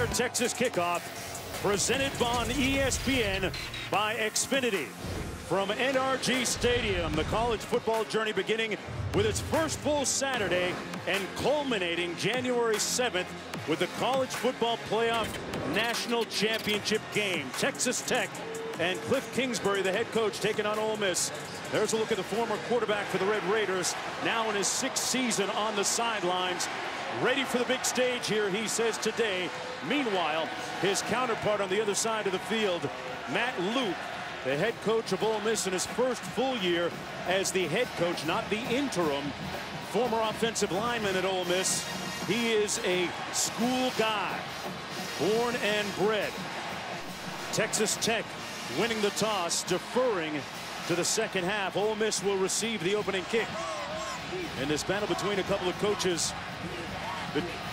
Fire Texas kickoff, presented on ESPN by Xfinity. From NRG Stadium, the college football journey beginning with its first full Saturday and culminating January 7th with the College Football Playoff National Championship game. Texas Tech and Cliff Kingsbury, the head coach, taking on Ole Miss. There's a look at the former quarterback for the Red Raiders, now in his 6th season on the sidelines. Ready for the big stage here, he says today. Meanwhile, his counterpart on the other side of the field, Matt Luke, the head coach of Ole Miss in his first full year as the head coach, not the interim. Former offensive lineman at Ole Miss. He is a school guy, born and bred. Texas Tech winning the toss, deferring to the second half. Ole Miss will receive the opening kick in this battle between a couple of coaches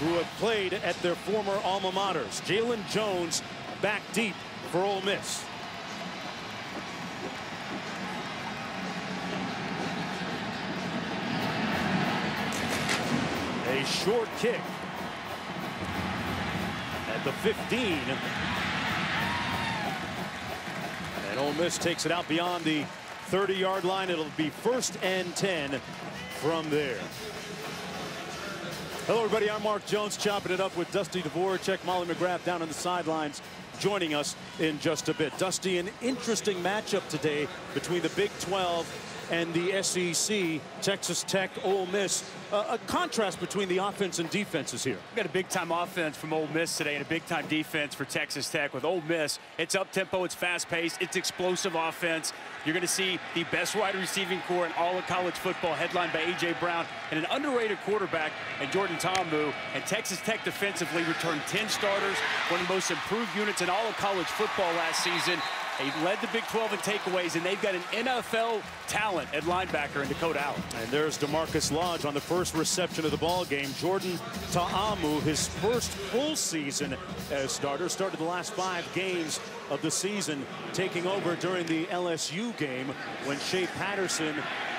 who have played at their former alma maters. Jalen Jones back deep for Ole Miss. A short kick at the 15. And Ole Miss takes it out beyond the 30-yard line. It'll be 1st and 10 from there. Hello, everybody. I'm Mark Jones, chopping it up with Dusty Dvorak, Molly McGrath down on the sidelines, joining us in just a bit. Dusty, an interesting matchup today between the Big 12 and the SEC. Texas Tech, Ole Miss. A contrast between the offense and defenses here. We've got a big-time offense from Ole Miss today and a big-time defense for Texas Tech. With Ole Miss, it's up-tempo, it's fast-paced, it's explosive offense. You're going to see the best wide receiving core in all of college football, headlined by A.J. Brown, and an underrated quarterback in Jordan Ta'amu. And Texas Tech defensively returned 10 starters, one of the most improved units in all of college football last season. They led the Big 12 in takeaways, and they've got an NFL talent at linebacker in Dakota Allen. And there's DeMarcus Lodge on the first reception of the ball game. Jordan Ta'amu, his first full season as starter, started the last 5 games of the season, taking over during the LSU game when Shea Patterson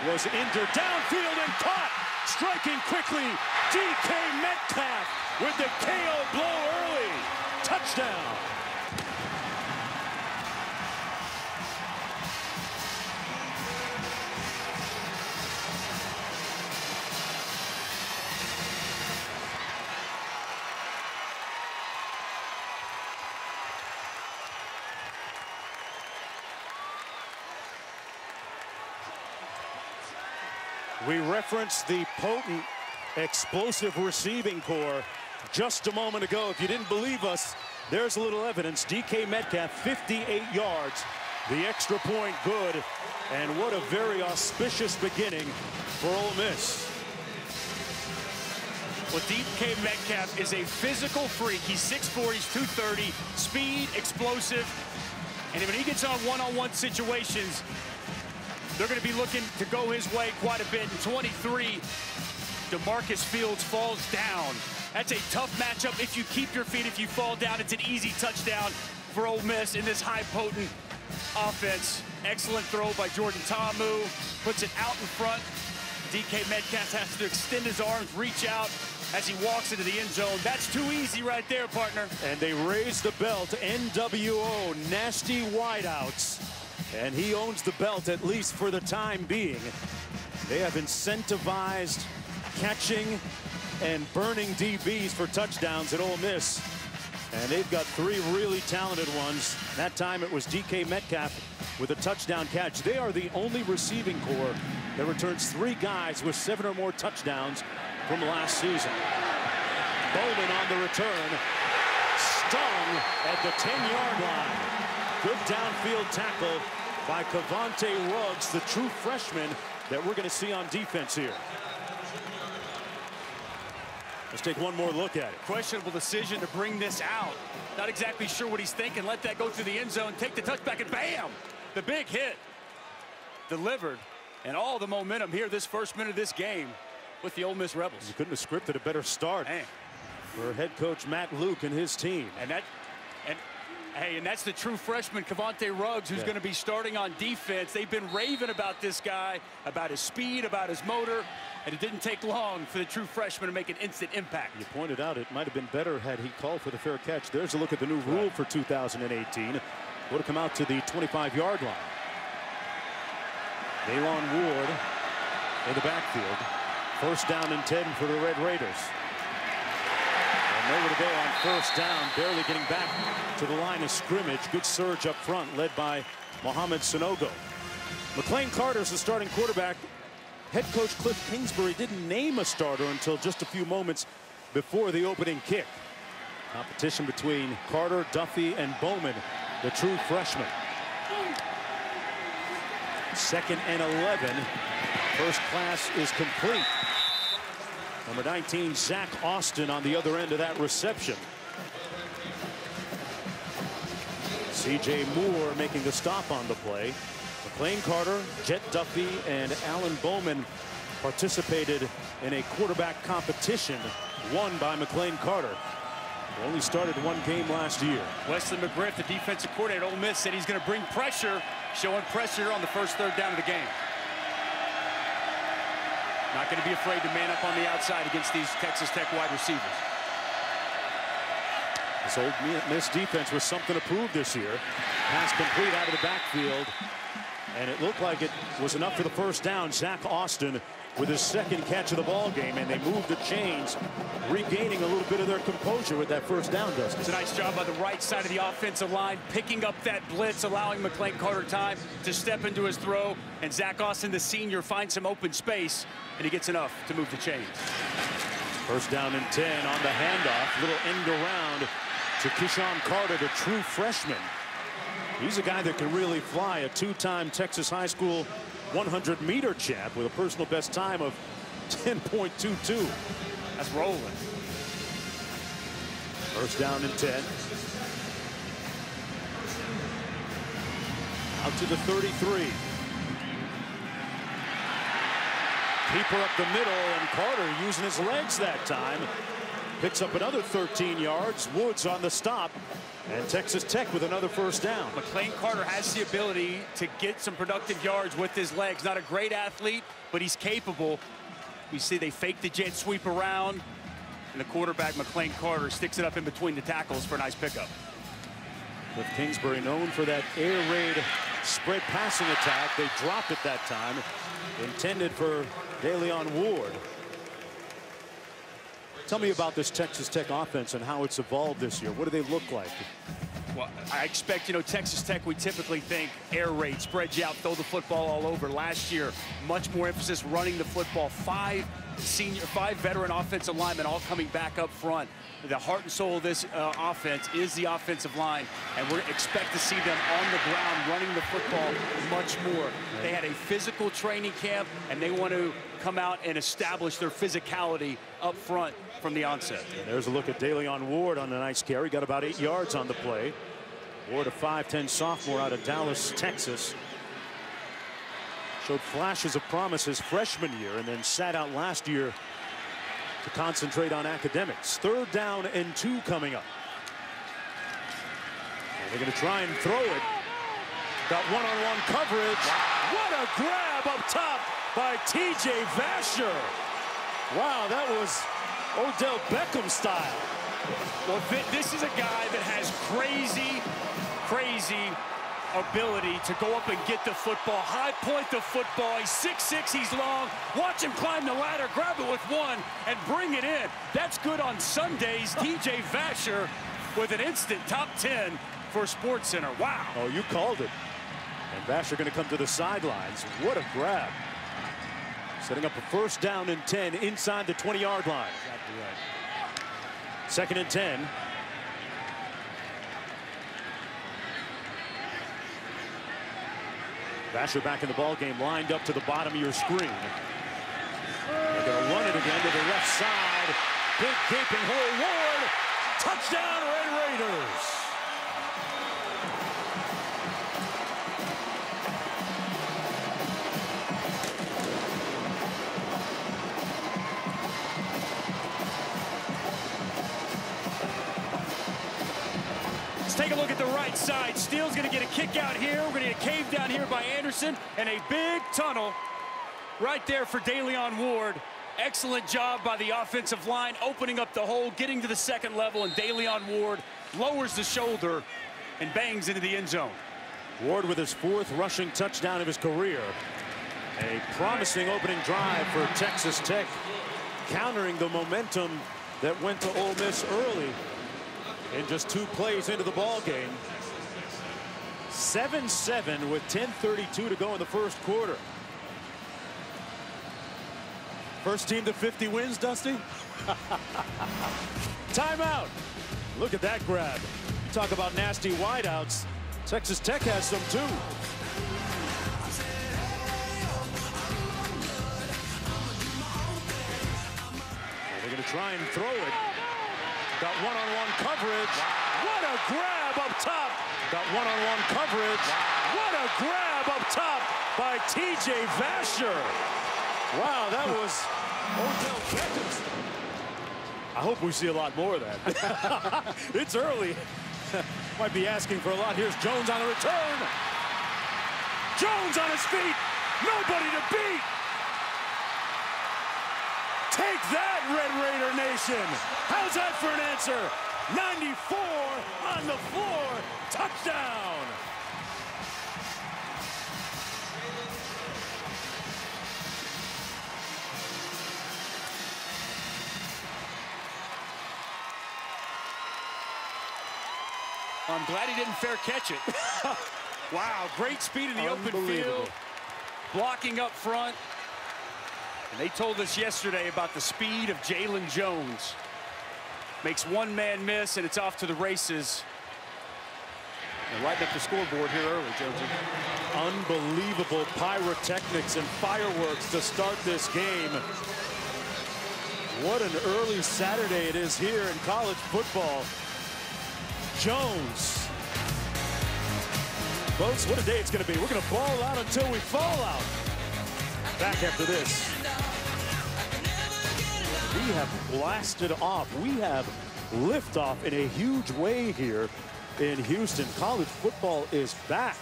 was injured. Downfield and caught, striking quickly. DK Metcalf with the KO blow early. Touchdown. We referenced the potent, explosive receiving core just a moment ago. If you didn't believe us, there's a little evidence. DK Metcalf, 58 yards. The extra point good. And what a very auspicious beginning for Ole Miss. Well, DK Metcalf is a physical freak. He's 6'4", he's 230, speed, explosive. And when he gets on one-on-one situations, they're going to be looking to go his way quite a bit. In 23, DeMarcus Fields falls down. That's a tough matchup. If you keep your feet, if you fall down, it's an easy touchdown for Ole Miss in this high-potent offense. Excellent throw by Jordan Ta'amu. Puts it out in front. DK Metcalf has to extend his arms, reach out as he walks into the end zone. That's too easy right there, partner. And they raise the belt. NWO, nasty wideouts. And he owns the belt, at least for the time being. They have incentivized catching and burning DBs for touchdowns at Ole Miss. And they've got 3 really talented ones. That time it was DK Metcalf with a touchdown catch. They are the only receiving core that returns 3 guys with 7 or more touchdowns from last season. Bowman on the return. Stung at the 10-yard line. Good downfield tackle by Cavante Ruggs, the true freshman that we're going to see on defense here. Let's take one more look at it. Questionable decision to bring this out. Not exactly sure what he's thinking. Let that go through the end zone, take the touchback, and bam! The big hit delivered. And all the momentum here this first minute of this game with the Ole Miss Rebels. You couldn't have scripted a better start for head coach Matt Luke and his team. And that's the true freshman, Cavante Ruggs, who's going to be starting on defense. They've been raving about this guy, about his speed, about his motor. and it didn't take long for the true freshman to make an instant impact. You pointed out it might have been better had he called for the fair catch. There's a look at the new rule for 2018. Would have come out to the 25-yard line. Daylon Ward in the backfield. First down and 10 for the Red Raiders. And nowhere to go on first down, barely getting back to the line of scrimmage. Good surge up front, led by Mohamed Sanogo. McLean Carter's the starting quarterback. Head coach Cliff Kingsbury didn't name a starter until just a few moments before the opening kick. Competition between Carter, Duffy, and Bowman, the true freshman. 2nd and 11. First class is complete. Number 19, Zach Austin, on the other end of that reception. C.J. Moore making the stop on the play. McLean Carter, Jet Duffy, and Alan Bowman participated in a quarterback competition won by McLean Carter. He only started one game last year. Wesley McGriff, the defensive coordinator at Ole Miss, said he's going to bring pressure, showing pressure on the first third down of the game. Not going to be afraid to man up on the outside against these Texas Tech wide receivers. This Ole Miss defense was something to prove this year. Pass complete out of the backfield, and it looked like it was enough for the first down. Zach Austin with his second catch of the ball game, and they moved the chains, regaining a little bit of their composure with that first down, Dustin. It's a nice job by the right side of the offensive line, picking up that blitz, allowing McLean Carter time to step into his throw, and Zach Austin, the senior, finds some open space, and he gets enough to move the chains. First down and 10 on the handoff. Little end around to Keyshawn Carter, the true freshman. He's a guy that can really fly, a two-time Texas high school 100-meter champ with a personal best time of 10.22. That's rolling. First down and 10. Out to the 33. Keeper up the middle, and Carter using his legs that time. Picks up another 13 yards. Woods on the stop. And Texas Tech with another first down. McLean Carter has the ability to get some productive yards with his legs. Not a great athlete, but he's capable. We see they fake the jet sweep around, and the quarterback, McLean Carter, sticks it up in between the tackles for a nice pickup. With Kingsbury known for that air raid spread passing attack. They dropped it that time. Intended for Daylon Ward. Tell me about this Texas Tech offense and how it's evolved this year. What do they look like? Well, I expect, Texas Tech, we typically think air raid, spread you out, throw the football all over. Last year, much more emphasis running the football. Five veteran offensive linemen all coming back up front. The heart and soul of this offense is the offensive line, and we expect to see them on the ground running the football much more. They had a physical training camp, and they want to come out and establish their physicality up front from the onset. And there's a look at Daylon Ward on a nice carry. Got about 8 yards on the play. Ward, a 5'10" sophomore out of Dallas, Texas. Showed flashes of promise his freshman year and then sat out last year to concentrate on academics. 3rd down and 2 coming up. And they're going to try and throw it. Got one-on-one coverage. Wow. What a grab up top by T.J. Vasher. Wow, that was Odell Beckham style. Well, this is a guy that has crazy ability to go up and get the football, high point the football. He's 6'6", he's long. Watch him climb the ladder, grab it with one, and bring it in. That's good on Sundays. T.J. Vasher with an instant top 10 for SportsCenter. Wow. Oh, you called it. And Vasher going to come to the sidelines. What a grab. Setting up a first down and 10 inside the 20-yard line. Exactly right. 2nd and 10. Vasher back in the ball game, lined up to the bottom of your screen. They're going to run it again to the left side. Big gaping hole. Ward. Touchdown, Red Raiders. Let's take a look at the right side. Steele's going to get a kick out here. We're going to get caved down here by Anderson, and a big tunnel right there for Daylon Ward. Excellent job by the offensive line, opening up the hole, getting to the second level, and DeLeon Ward lowers the shoulder and bangs into the end zone. Ward with his 4th rushing touchdown of his career. A promising opening drive for Texas Tech, countering the momentum that went to Ole Miss early in just 2 plays into the ball game. 7-7 with 10:32 to go in the first quarter. First team to 50 wins, Dusty. Timeout. Look at that grab. You talk about nasty wideouts. Texas Tech has some too. They're going to try and throw it. Got one-on-one coverage. What a grab up top. Got one-on-one coverage. What a grab up top by T.J. Vasher. Wow, that was Odell Beckham's. I hope we see a lot more of that. It's early. Might be asking for a lot. Here's Jones on the return. Jones on his feet. Nobody to beat. Take that, Red Raider Nation. How's that for an answer? 94 on the floor. Touchdown. I'm glad he didn't fair catch it. Wow, great speed in the open field. Blocking up front. And they told us yesterday about the speed of Jalen Jones. Makes one man miss, and it's off to the races. And lighting up the scoreboard here early, Jonesy. Unbelievable pyrotechnics and fireworks to start this game. What an early Saturday it is here in college football. Jones. Folks, what a day it's going to be. We're going to ball out until we fall out. Back after this. We have blasted off. We have liftoff in a huge way here in Houston. College football is back.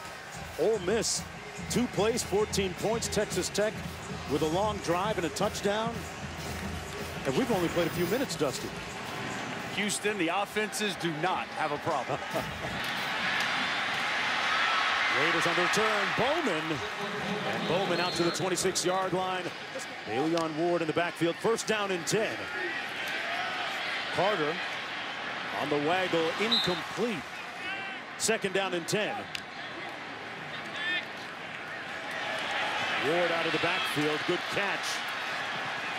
Ole Miss, 2 plays, 14 points. Texas Tech with a long drive and a touchdown. And we've only played a few minutes, Dusty. Houston, the offenses do not have a problem. Raiders on the return. Bowman. And Bowman out to the 26-yard line. DeLeon Ward in the backfield. First down and 10. Carter on the waggle. Incomplete. Second down and 10. Ward out of the backfield. Good catch.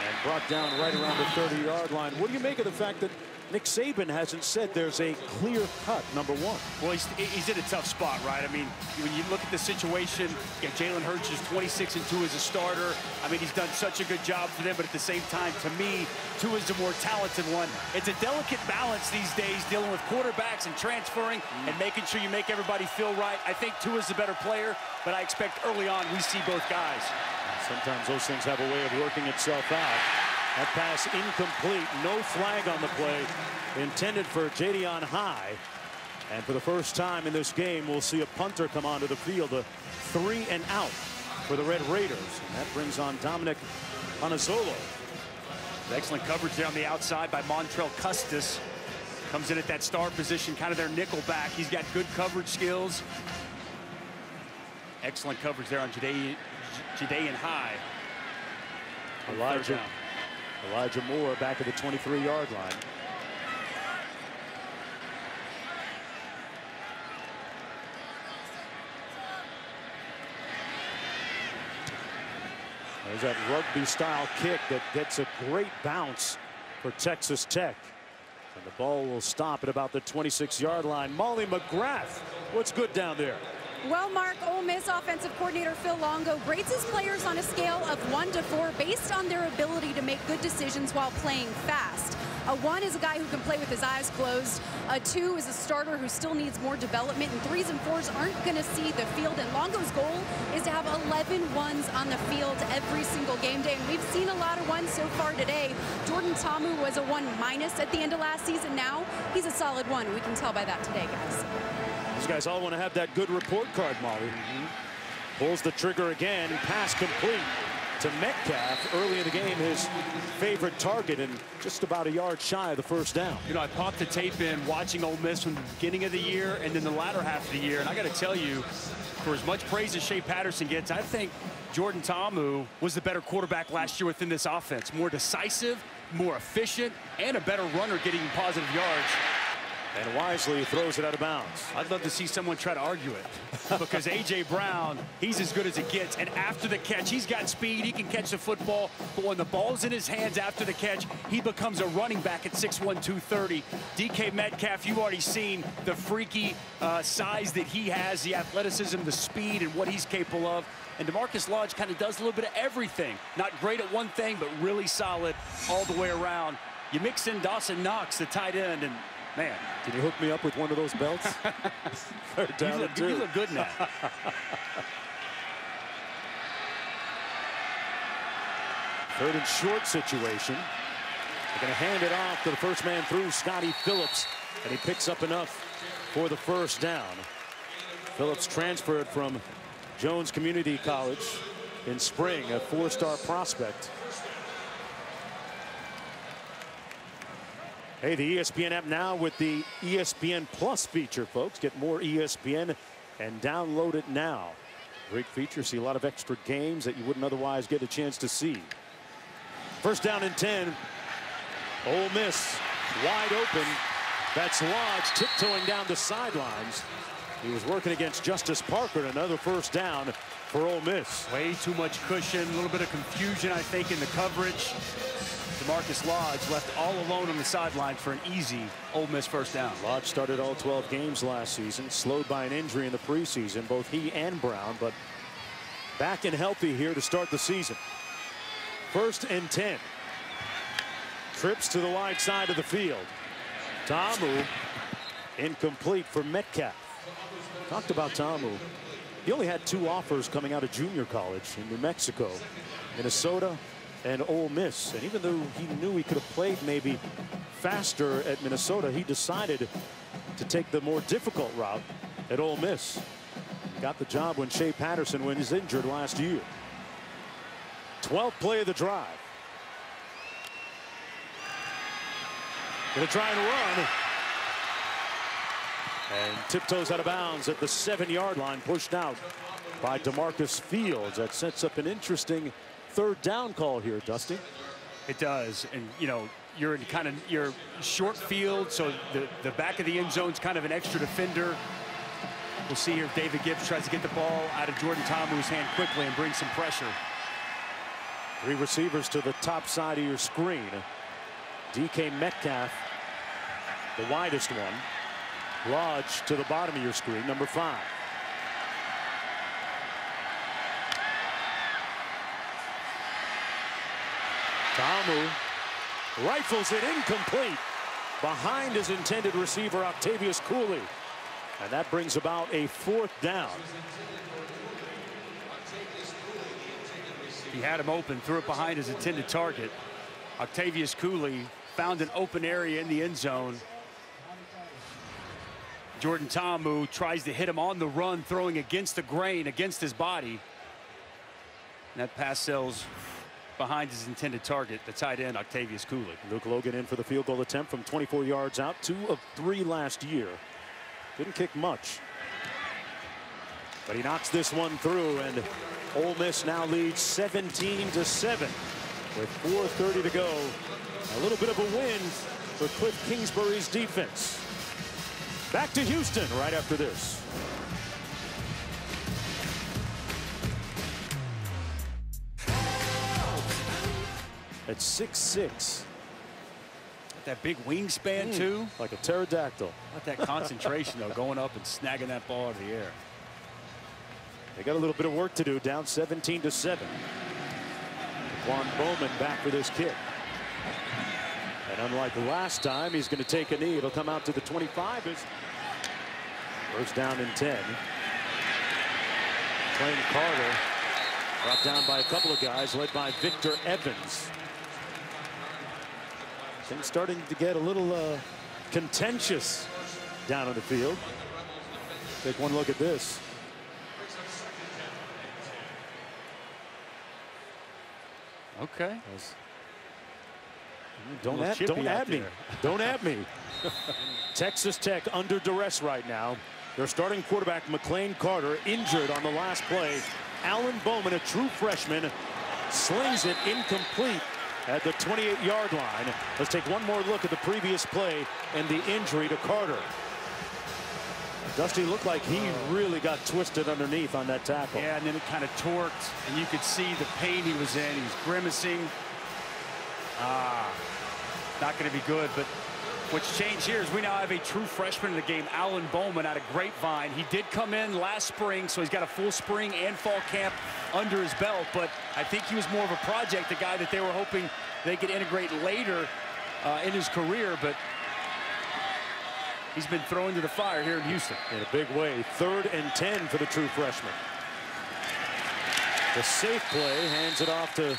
And brought down right around the 30-yard line. What do you make of the fact that Nick Saban hasn't said there's a clear-cut number 1? Well, he's in a tough spot, right? I mean, when you look at the situation, Jalen Hurts is 26-2 as a starter. I mean, he's done such a good job for them, but at the same time, to me, Tua is the more talented one. It's a delicate balance these days, dealing with quarterbacks and transferring and making sure you make everybody feel right. I think Tua's the better player, but I expect early on we see both guys. Sometimes those things have a way of working itself out. That pass incomplete. No flag on the play. Intended for Jadion High. And for the first time in this game, we'll see a punter come onto the field. A 3 and out for the Red Raiders. And that brings on Dominic Panazzolo. Excellent coverage there on the outside by Montrell Custis. Comes in at that star position, kind of their nickel back. He's got good coverage skills. Excellent coverage there on Jadion High. Elijah Moore back at the 23-yard line. There's that rugby-style kick that gets a great bounce for Texas Tech. And the ball will stop at about the 26-yard line. Molly McGrath, what's good down there? Well, Mark, Ole Miss offensive coordinator Phil Longo grades his players on a scale of 1 to 4 based on their ability to make good decisions while playing fast. A 1 is a guy who can play with his eyes closed. A 2 is a starter who still needs more development. And 3s and 4s aren't going to see the field. And Longo's goal is to have 11 ones on the field every single game day. And we've seen a lot of 1s so far today. Jordan Ta'amu was a 1- at the end of last season. Now he's a solid 1. We can tell by that today, guys. These guys all want to have that good report card, Molly. Pulls the trigger again. Pass complete to Metcalf early in the game, his favorite target, and just about a yard shy of the first down. You know, I popped the tape in watching Ole Miss from the beginning of the year and then the latter half of the year, and I got to tell you, for as much praise as Shea Patterson gets, I think Jordan Ta'amu was the better quarterback last year within this offense. More decisive, more efficient, and a better runner getting positive yards. And wisely throws it out of bounds. I'd love to see someone try to argue it because A.J. Brown, he's as good as it gets. And after the catch, he's got speed. He can catch the football. But when the ball's in his hands after the catch, he becomes a running back at 6'1", 230. DK Metcalf, you've already seen the freaky size that he has, the athleticism, the speed, and what he's capable of. And DeMarcus Lodge kind of does a little bit of everything. Not great at one thing, but really solid all the way around. You mix in Dawson Knox, the tight end, and man, can you hook me up with one of those belts? Third down and 2. You look good now. Third and short situation. They're going to hand it off to the first man through, Scotty Phillips, and he picks up enough for the first down. Phillips transferred from Jones Community College in spring, a 4-star prospect. Hey, the ESPN app now with the ESPN Plus feature, folks. Get more ESPN and download it now. Great feature. See a lot of extra games that you wouldn't otherwise get a chance to see. First down and 10. Ole Miss wide open. That's Lodge tiptoeing down the sidelines. He was working against Justice Parker. Another first down for Ole Miss. Way too much cushion. A little bit of confusion, I think, in the coverage. DeMarcus Lodge left all alone on the sideline for an easy Ole Miss first down. Lodge started all 12 games last season, slowed by an injury in the preseason, both he and Brown, but back and healthy here to start the season. First and 10. Trips to the wide side of the field. Ta'amu incomplete for Metcalf. Talked about Ta'amu. He only had 2 offers coming out of junior college in New Mexico, Minnesota, and Ole Miss. And even though he knew he could have played maybe faster at Minnesota, he decided to take the more difficult route at Ole Miss. Got the job when Shea Patterson was injured last year. 12th play of the drive. Gonna try and run. And tiptoes out of bounds at the 7-yard line, pushed out by DeMarcus Fields. That sets up an interesting third down call here, Dusty. It does. And, you know, you're in kind of your short field, so the back of the end zone's kind of an extra defender. We'll see here if David Gibbs tries to get the ball out of Jordan Ta'amu's hand quickly and bring some pressure. 3 receivers to the top side of your screen. DK Metcalf, the widest one. Lodge to the bottom of your screen, number 5. Ta'amu rifles it incomplete behind his intended receiver, Octavius Cooley. And that brings about a 4th down. He had him open, threw it behind his intended target. Octavius Cooley found an open area in the end zone. Jordan Ta'amu tries to hit him on the run, throwing against the grain, against his body. And that pass sails behind his intended target, the tight end, Octavius Cooley. Luke Logan in for the field goal attempt from 24 yards out, 2 of 3 last year. Didn't kick much. But he knocks this one through, and Ole Miss now leads 17-7 with 4:30 to go. A little bit of a win for Cliff Kingsbury's defense. Back to Houston right after this. At 6'6". That big wingspan, too. Like a pterodactyl. Not that concentration, though, going up and snagging that ball out of the air. They got a little bit of work to do, down 17-7. Quan Bowman back for this kick. And unlike the last time, he's going to take a knee. It'll come out to the 25. First down and 10. Clayton Carter brought down by a couple of guys, led by Victor Evans. Things starting to get a little contentious down on the field. Take one look at this. Okay. Don't at me. Don't at me. Texas Tech under duress right now. Their starting quarterback, McLean Carter, injured on the last play. Alan Bowman, a true freshman, slings it incomplete at the 28-yard line. Let's take one more look at the previous play and the injury to Carter. Dusty looked like he really got twisted underneath on that tackle. Yeah, and then it kind of torqued, and you could see the pain he was in. He was grimacing. Not going to be good, but what's changed here is we now have a true freshman in the game, Alan Bowman, out of Grapevine. He did come in last spring, so he's got a full spring and fall camp under his belt, but I think he was more of a project, a guy that they were hoping they could integrate later in his career, but he's been thrown to the fire here in Houston. In a big way. 3rd and 10 for the true freshman. The safe play hands it off to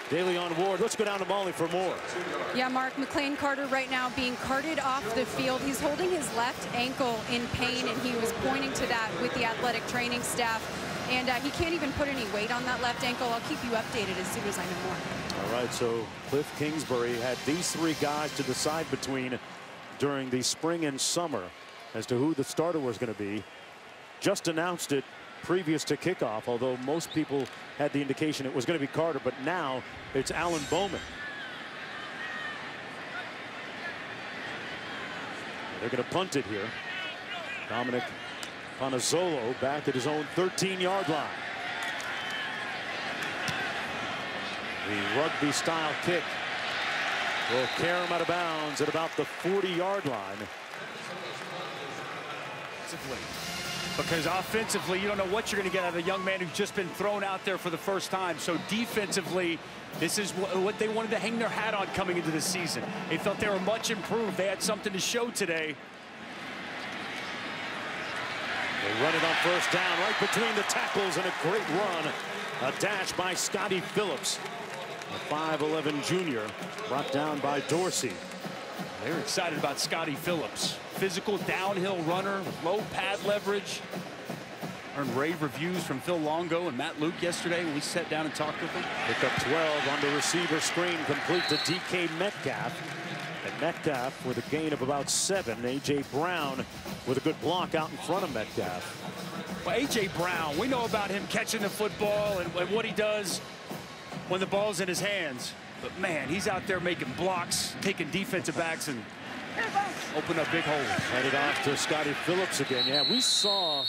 DeLeon Ward. Let's go down to Molly for more. Yeah, Mark, McLean Carter right now being carted off the field. He's holding his left ankle in pain, and he was pointing to that with the athletic training staff. And he can't even put any weight on that left ankle. I'll keep you updated as soon as I know more. All right, so Cliff Kingsbury had these 3 guys to decide between during the spring and summer as to who the starter was going to be. Just announced it previous to kickoff, although most people had the indication it was going to be Carter, but now it's Alan Bowman. They're going to punt it here. Dominic Panazzolo back at his own 13-yard line. The rugby-style kick will carry him out of bounds at about the 40-yard line. Because offensively, you don't know what you're going to get out of a young man who's just been thrown out there for the first time. So defensively, this is what they wanted to hang their hat on coming into the season. They felt they were much improved. They had something to show today. They run it on 1st down right between the tackles, and a great run. A dash by Scotty Phillips, a 5'11" junior, brought down by Dorsey. They were excited about Scotty Phillips. Physical downhill runner, low pad leverage. Earned rave reviews from Phil Longo and Matt Luke yesterday when we sat down and talked with them. Pick up 12 on the receiver screen, complete to DK Metcalf. And Metcalf with a gain of about 7. A.J. Brown with a good block out in front of Metcalf. Well, A.J. Brown, we know about him catching the football and what he does when the ball's in his hands. But, man, he's out there making blocks, taking defensive backs, and open up big holes. Headed off to Scotty Phillips again. Yeah, we saw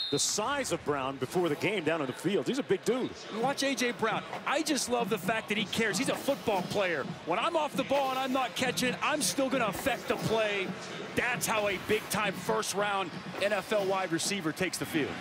the size of Brown before the game down on the field. He's a big dude. Watch A.J. Brown. I just love the fact that he cares. He's a football player. When I'm off the ball and I'm not catching, I'm still going to affect the play. That's how a big-time first-round NFL wide receiver takes the field.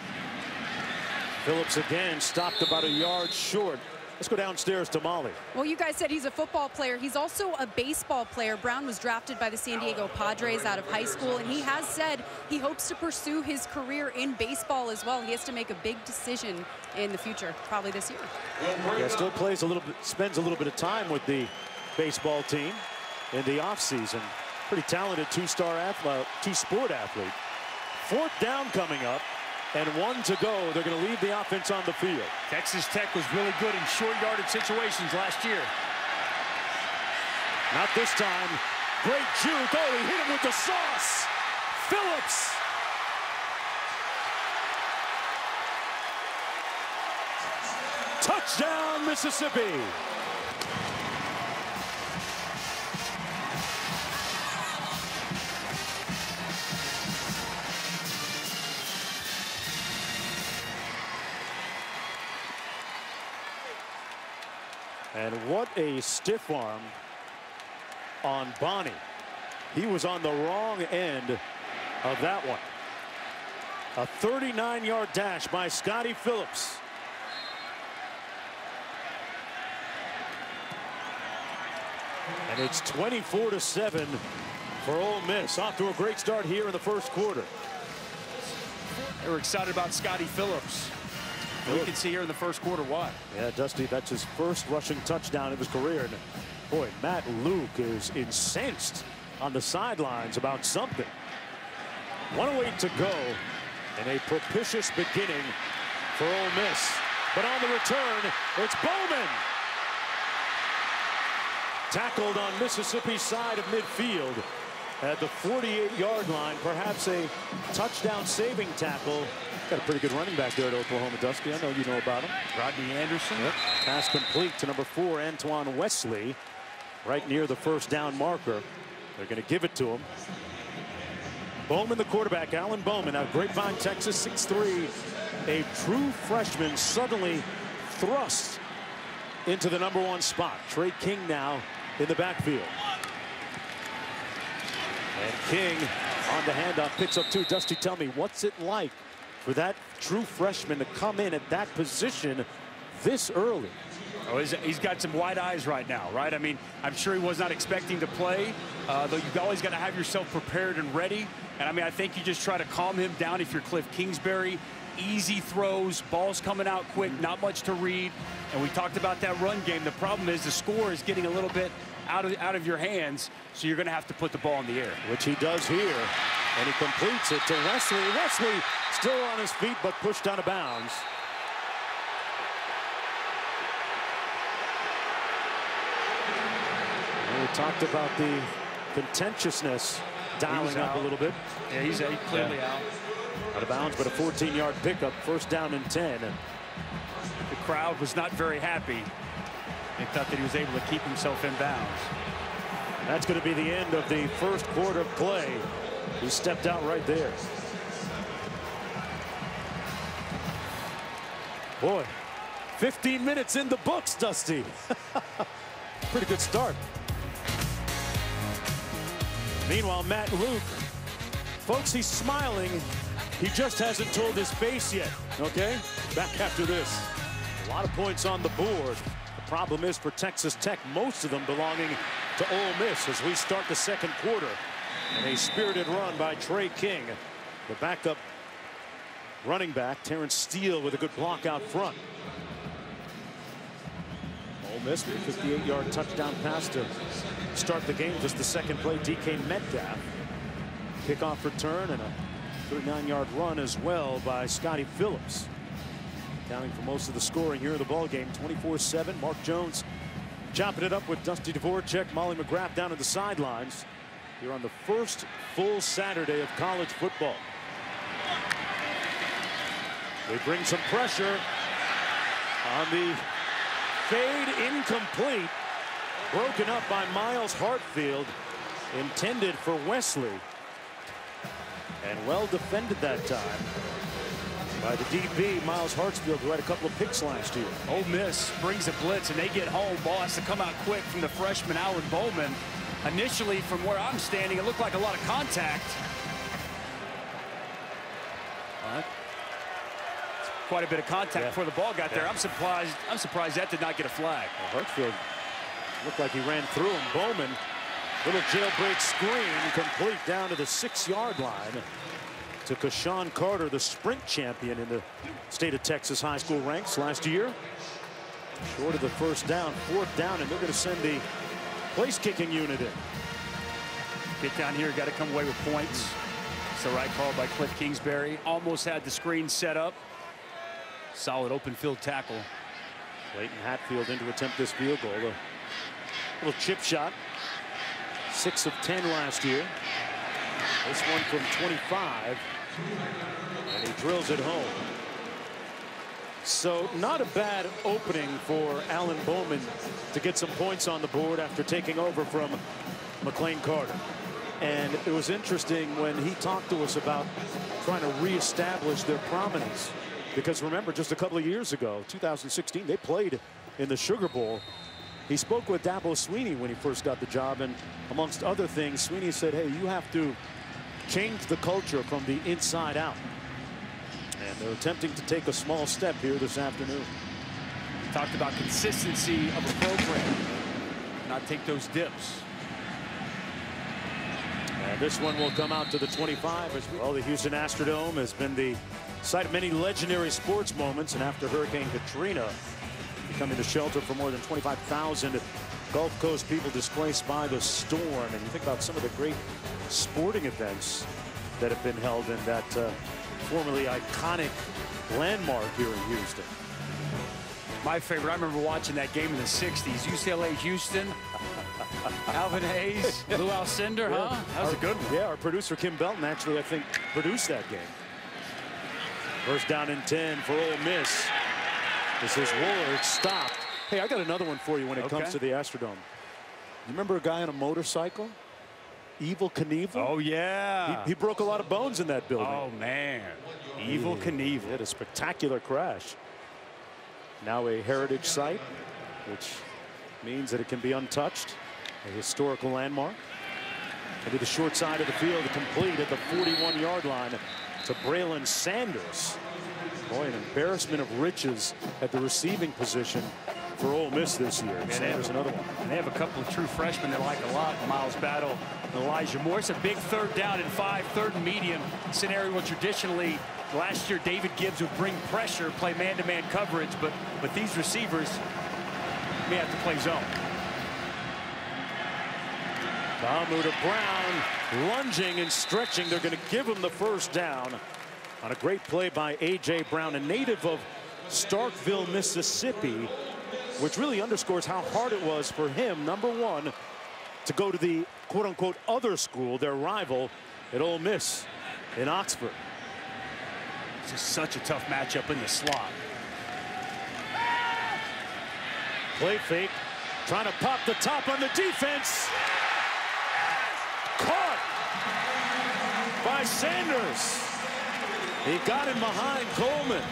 Phillips again stopped about a yard short. Let's go downstairs to Molly. Well, you guys said he's a football player. He's also a baseball player. Brown was drafted by the San Diego Padres out of high school, and he has said he hopes to pursue his career in baseball as well. He has to make a big decision in the future, probably this year. Yeah, still plays a little bit, spends a little bit of time with the baseball team in the offseason. Pretty talented two-sport athlete. 4th down coming up. And 1 to go. They're going to leave the offense on the field. Texas Tech was really good in short yardage situations last year. Not this time. Great juke. Oh, he hit him with the sauce. Phillips. Touchdown, Mississippi. And what a stiff arm on Bonnie. He was on the wrong end of that one. A 39-yard dash by Scotty Phillips. And it's 24-7 for Ole Miss. Off to a great start here in the 1st quarter. They were excited about Scotty Phillips. And we can see here in the 1st quarter why. Yeah, Dusty, that's his first rushing touchdown of his career. And boy, Matt Luke is incensed on the sidelines about something. 1:08 to go, and a propitious beginning for Ole Miss. But on the return, it's Bowman. tackled on Mississippi's side of midfield at the 48-yard line. Perhaps a touchdown saving tackle. Got a pretty good running back there at Oklahoma, Dusty. I know you know about him. Rodney Anderson. Yep. Pass complete to number 4, Antoine Wesley, right near the first down marker. They're going to give it to him. Bowman, the quarterback, Alan Bowman, out of Grapevine, Texas, 6'3", a true freshman, suddenly thrust into the #1 spot. Trey King now in the backfield. And King on the handoff, picks up 2. Dusty, tell me, what's it like for that true freshman to come in at that position this early? Oh, he's got some wide eyes right now, right? I mean, I'm sure he was not expecting to play, though you've always got to have yourself prepared and ready. And I mean, I think you just try to calm him down if you're Cliff Kingsbury. Easy throws, balls coming out quick, not much to read. And we talked about that run game. The problem is the score is getting a little bit out of your hands, so you're going to have to put the ball in the air. Which he does here, and he completes it to Wesley. Wesley still on his feet, but pushed out of bounds. We talked about the contentiousness dialing up a little bit. Yeah, he's clearly out. Out of bounds, but a 14-yard pickup, first down and 10. The crowd was not very happy. They thought that he was able to keep himself in bounds. That's going to be the end of the first quarter of play. He stepped out right there. Boy, 15 minutes in the books, Dusty. Pretty good start. Meanwhile, Matt Luke, folks, he's smiling. He just hasn't told his face yet, okay? Back after this. A lot of points on the board. The problem is for Texas Tech, most of them belonging to Ole Miss as we start the second quarter. And a spirited run by Trey King, the backup running back. Terrence Steele with a good block out front. Ole Miss with a 58-yard touchdown pass to start the game. Just the second play, DK Metcalf. Kickoff return and a 39-yard run as well by Scotty Phillips. Accounting for most of the scoring here in the ball game. 24-7. Mark Jones chopping it up with Dusty Dvorak, Molly McGrath down at the sidelines. Here on the first full Saturday of college football. They bring some pressure on the fade, incomplete. Broken up by Miles Hartfield. Intended for Wesley. And well defended that time by the DB, Miles Hartfield, who had a couple of picks last year. Ole Miss brings a blitz, and they get home. Ball has to come out quick from the freshman, Alan Bowman. Initially, from where I'm standing, it looked like a lot of contact. Quite a bit of contact before the ball got there. I'm surprised that did not get a flag. Well, Hartfield looked like he ran through him. Bowman, little jailbreak screen, complete down to the 6-yard line to Kashawn Carter, the sprint champion in the state of Texas high school ranks last year. Short of the first down, 4th down, and they're going to send the place kicking unit in. Get down here, got to come away with points. It's the right call by Cliff Kingsbury. Almost had the screen set up. Solid open field tackle. Leighton Hatfield in to attempt this field goal. A little chip shot. 6 of 10 last year. This one from 25. And he drills it home. So not a bad opening for Alan Bowman to get some points on the board after taking over from McLean Carter. And it was interesting when he talked to us about trying to reestablish their prominence. Because remember, just a couple of years ago, 2016, they played in the Sugar Bowl. He spoke with Dabo Swinney when he first got the job, and amongst other things, Swinney said, hey, you have to change the culture from the inside out. And they're attempting to take a small step here this afternoon. Talked about consistency of a program, not take those dips. And this one will come out to the 25. Well, the Houston Astrodome has been the site of many legendary sports moments, and after Hurricane Katrina becoming the shelter for more than 25,000 Gulf Coast people displaced by the storm. And you think about some of the great sporting events that have been held in that formerly iconic landmark here in Houston. My favorite, I remember watching that game in the 60s, UCLA Houston. Alvin Hayes, Lou Alcindor, Yeah. huh? That was a good one. Yeah, our producer Kim Belton actually, I think, produced that game. First down and 10 for Ole Miss. This is Woolard stopped. Hey, I got another one for you when it comes to the Astrodome. You remember a guy on a motorcycle? Evel Knievel? Oh, yeah. He broke a lot of bones in that building. Oh, man. Evel Knievel. He had a spectacular crash. Now a heritage site, which means that it can be untouched. A historical landmark. Into the short side of the field, complete at the 41-yard line to Braylon Sanders. Boy, an embarrassment of riches at the receiving position for Ole Miss this year. Sanders, another one. And they have a couple of true freshmen they like a lot. Miles Battle and Elijah Moore. It's a big 3rd down and 5, 3rd and medium scenario. Traditionally, last year David Gibbs would bring pressure, play man-to-man coverage, but these receivers may have to play zone. Ta'amu to Brown, lunging and stretching. They're going to give him the first down on a great play by A.J. Brown, a native of Starkville, Mississippi, which really underscores how hard it was for him, number one, to go to the quote-unquote other school, their rival at Ole Miss in Oxford. This is such a tough matchup in the slot. Play fake, trying to pop the top on the defense. Caught by Sanders. He got him behind Coleman.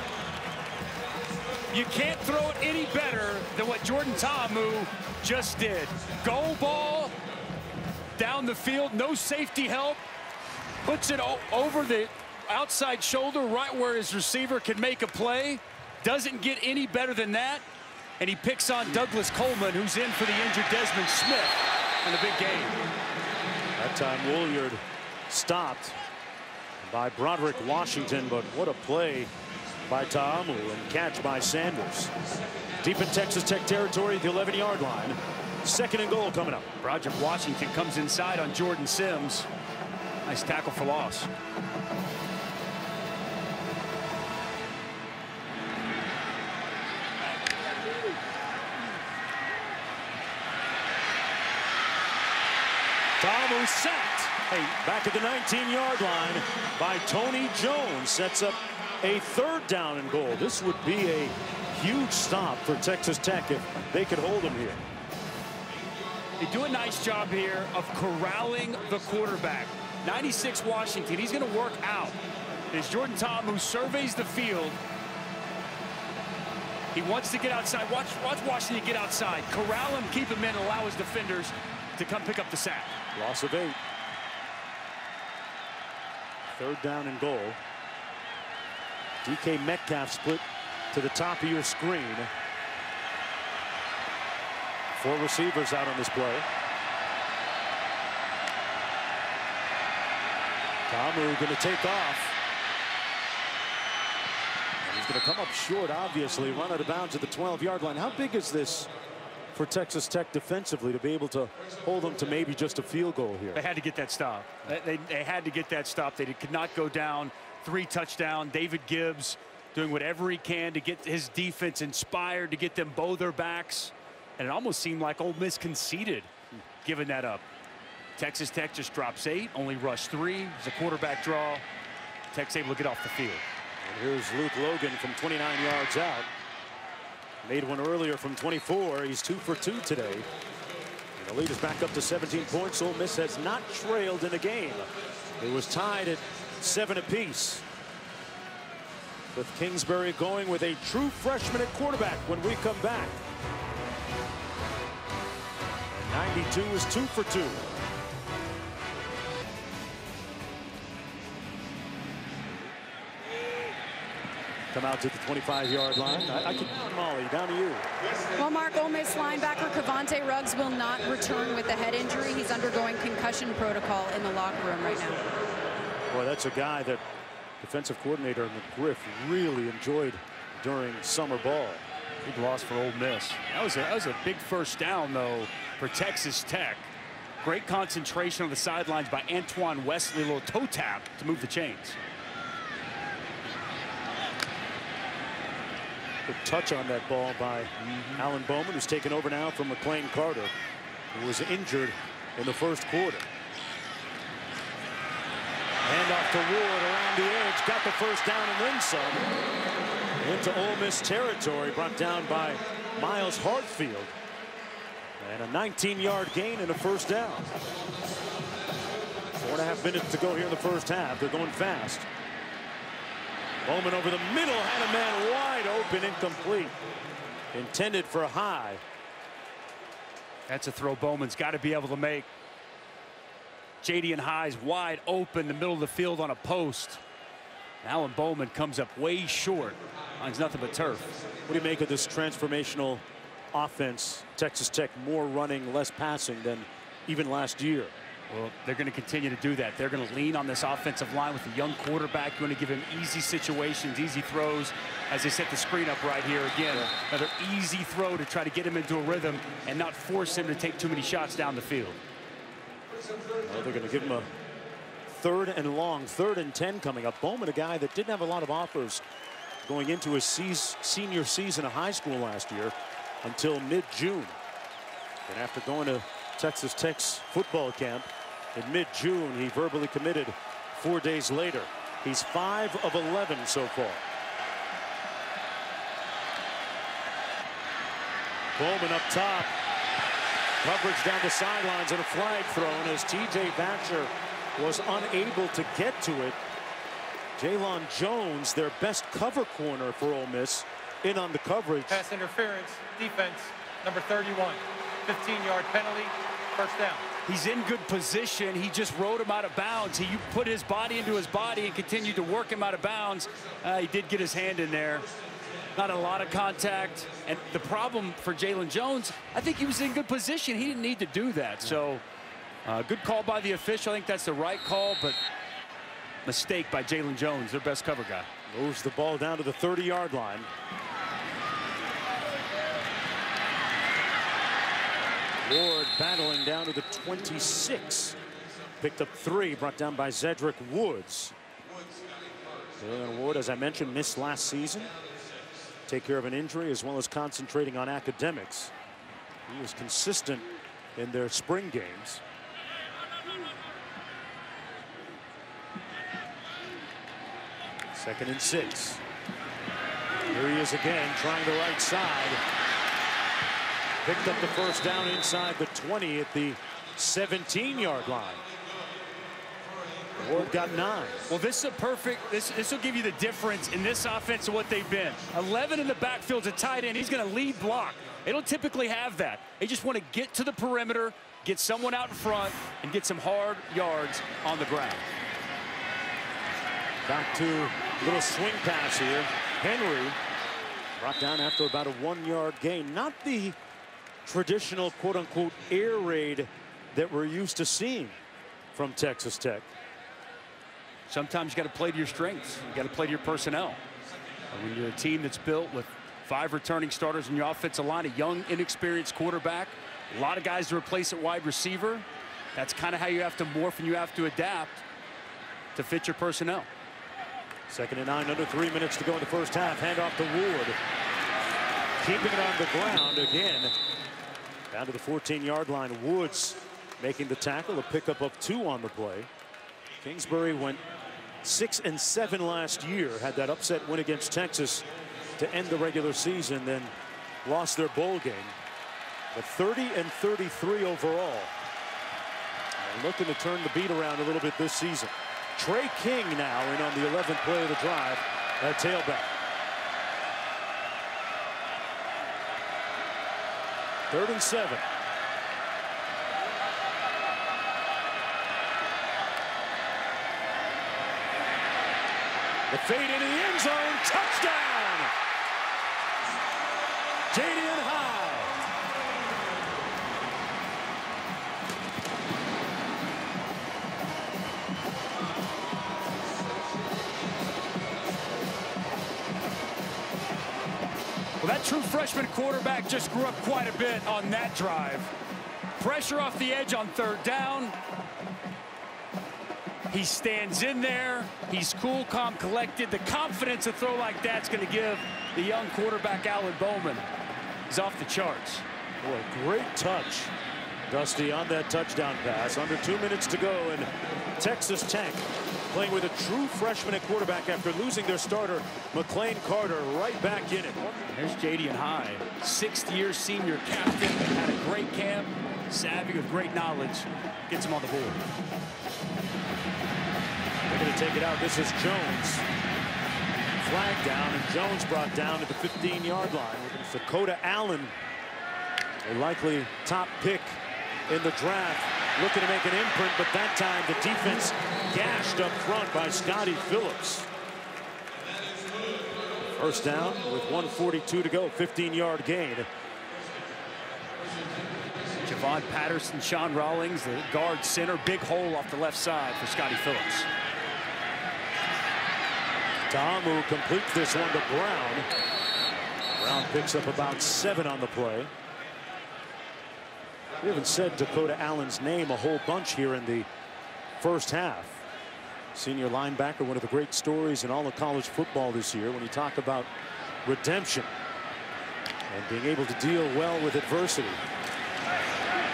You can't throw it any better than what Jordan Ta'amu just did. Goal ball down the field, no safety help. Puts it over the outside shoulder right where his receiver can make a play. Doesn't get any better than that. And he picks on Douglas Coleman, who's in for the injured Desmond Smith in the big game. That time Woolard stopped by Broderick Washington, but what a play by Ta'amu and catch by Sanders. Deep in Texas Tech territory at the 11-yard line. 2nd and goal coming up. Broderick Washington comes inside on Jordan Sims. Nice tackle for loss. Ta'amu sacked. Hey, back at the 19-yard line by Tony Jones. Sets up a 3rd down and goal. This would be a huge stop for Texas Tech if they could hold him here. They do a nice job here of corralling the quarterback. 96 Washington, he's going to work out. As Jordan Ta'amu surveys the field, he wants to get outside. Watch Washington get outside. Corral him, keep him in, allow his defenders to come pick up the sack. Loss of 8. 3rd down and goal. DK Metcalf split to the top of your screen. 4 receivers out on this play. Ta'amu going to take off. And he's going to come up short, obviously, run out of bounds at the 12-yard line. How big is this for Texas Tech defensively to be able to hold them to maybe just a field goal here? They had to get that stop. They had to get that stop. They could not go down. 3 touchdown. David Gibbs doing whatever he can to get his defense inspired, to get them both their backs. And it almost seemed like Ole Miss conceded giving that up. Texas Tech just drops 8, only rushed 3. It's a quarterback draw. Tech's able to get off the field. And here's Luke Logan from 29 yards out. Made one earlier from 24. He's 2 for 2 today. And the lead is back up to 17 points. Ole Miss has not trailed in a game. It was tied at 7 apiece. With Kingsbury going with a true freshman at quarterback when we come back. And 92 is 2 for 2. Come out to the 25-yard line. I can, Molly, down to you. Well, Mark, Ole Miss linebacker Cavante Ruggs will not return with a head injury. He's undergoing concussion protocol in the locker room right now. Boy, that's a guy that defensive coordinator McGriff really enjoyed during summer ball. Big loss for Ole Miss. That was a big first down, though, for Texas Tech. Great concentration on the sidelines by Antoine Wesley. A little toe tap to move the chains. Good touch on that ball by Alan Bowman, who's taken over now from McLean Carter. who was injured in the first quarter. Handoff to Ward around the edge, got the first down and then some. Into Ole Miss territory, brought down by Miles Hartfield. And a 19-yard gain and a first down. 4.5 minutes to go here in the first half. They're going fast. Bowman over the middle, had a man wide open, incomplete. Intended for a high. That's a throw Bowman's got to be able to make. Jadian High's wide open, the middle of the field on a post. Alan Bowman comes up way short. Finds nothing but turf. What do you make of this transformational offense? Texas Tech more running, less passing than even last year. Well, they're going to continue to do that. They're going to lean on this offensive line with a young quarterback. You want to give him easy situations, easy throws as they set the screen up right here again. Another easy throw to try to get him into a rhythm and not force him to take too many shots down the field. Well, they're going to give him a 3rd and long, 3rd and 10 coming up. Bowman, a guy that didn't have a lot of offers going into his senior season of high school last year until mid-June. And after going to Texas Tech's football camp in mid-June, he verbally committed 4 days later. He's 5 of 11 so far. Bowman up top. Coverage down the sidelines and a flag thrown as T.J. Thatcher was unable to get to it. Jaylon Jones, their best cover corner for Ole Miss, in on the coverage. Pass interference, defense, number 31. 15-yard penalty, first down. He's in good position. He just rode him out of bounds. He put his body into his body and continued to work him out of bounds. He did get his hand in there. Not a lot of contact. And the problem for Jaylon Jones, I think he was in good position. He didn't need to do that. So good call by the official. I think that's the right call, but mistake by Jaylon Jones, their best cover guy. Moves the ball down to the 30-yard line. Ward battling down to the 26. Picked up 3, brought down by Zedrick Woods. Jalen Ward, as I mentioned, missed last season. Take care of an injury as well as concentrating on academics. He was consistent in their spring games. Second and 6. Here he is again, trying the right side. Picked up the first down inside the 20 at the 17-yard line. Ward got 9. Well, this is a perfect, this will give you the difference in this offense of what they've been. 11 in the backfield's a tight end. He's going to lead block. They don't typically have that. They just want to get to the perimeter, get someone out in front, and get some hard yards on the ground. Back to a little swing pass here. Henry brought down after about a 1-yard gain. Not the traditional quote-unquote air raid that we're used to seeing from Texas Tech. Sometimes you got to play to your strengths. You got to play to your personnel. And when you're a team that's built with 5 returning starters in your offensive line, a young, inexperienced quarterback, a lot of guys to replace at wide receiver, that's kind of how you have to morph and you have to adapt to fit your personnel. 2nd and 9, under 3 minutes to go in the first half. Handoff to Ward. Keeping it on the ground again. Down to the 14-yard line. Woods making the tackle, a pickup of 2 on the play. Kingsbury went 6 and 7 last year, had that upset win against Texas to end the regular season, then lost their bowl game. But 30 and 33 overall. And looking to turn the beat around a little bit this season. Trey King now in on the 11th play of the drive at tailback. 3rd and 7. The fade into the end zone, touchdown! Jadian High. Well, that true freshman quarterback just grew up quite a bit on that drive. Pressure off the edge on 3rd down. He stands in there. He's cool, calm, collected. The confidence a throw like that's going to give the young quarterback, Alan Bowman, is off the charts. Boy, great touch Dusty on that touchdown pass. Under 2 minutes to go, and Texas Tech playing with a true freshman at quarterback after losing their starter, McLean Carter, right back in it. There's Jadian High, sixth-year senior captain, had a great camp, savvy with great knowledge, gets him on the board. They're going to take it out. This is Jones. Flag down, and Jones brought down at the 15-yard line. Dakota Allen, a likely top pick in the draft, looking to make an imprint, but that time the defense gashed up front by Scotty Phillips. First down with 1:42 to go, 15-yard gain. Javon Patterson, Sean Rawlings, the guard center, big hole off the left side for Scotty Phillips. Ta'amu completes this one to Brown. Brown picks up about 7 on the play. We haven't said Dakota Allen's name a whole bunch here in the first half. Senior linebacker, one of the great stories in all of college football this year when you talk about redemption and being able to deal well with adversity.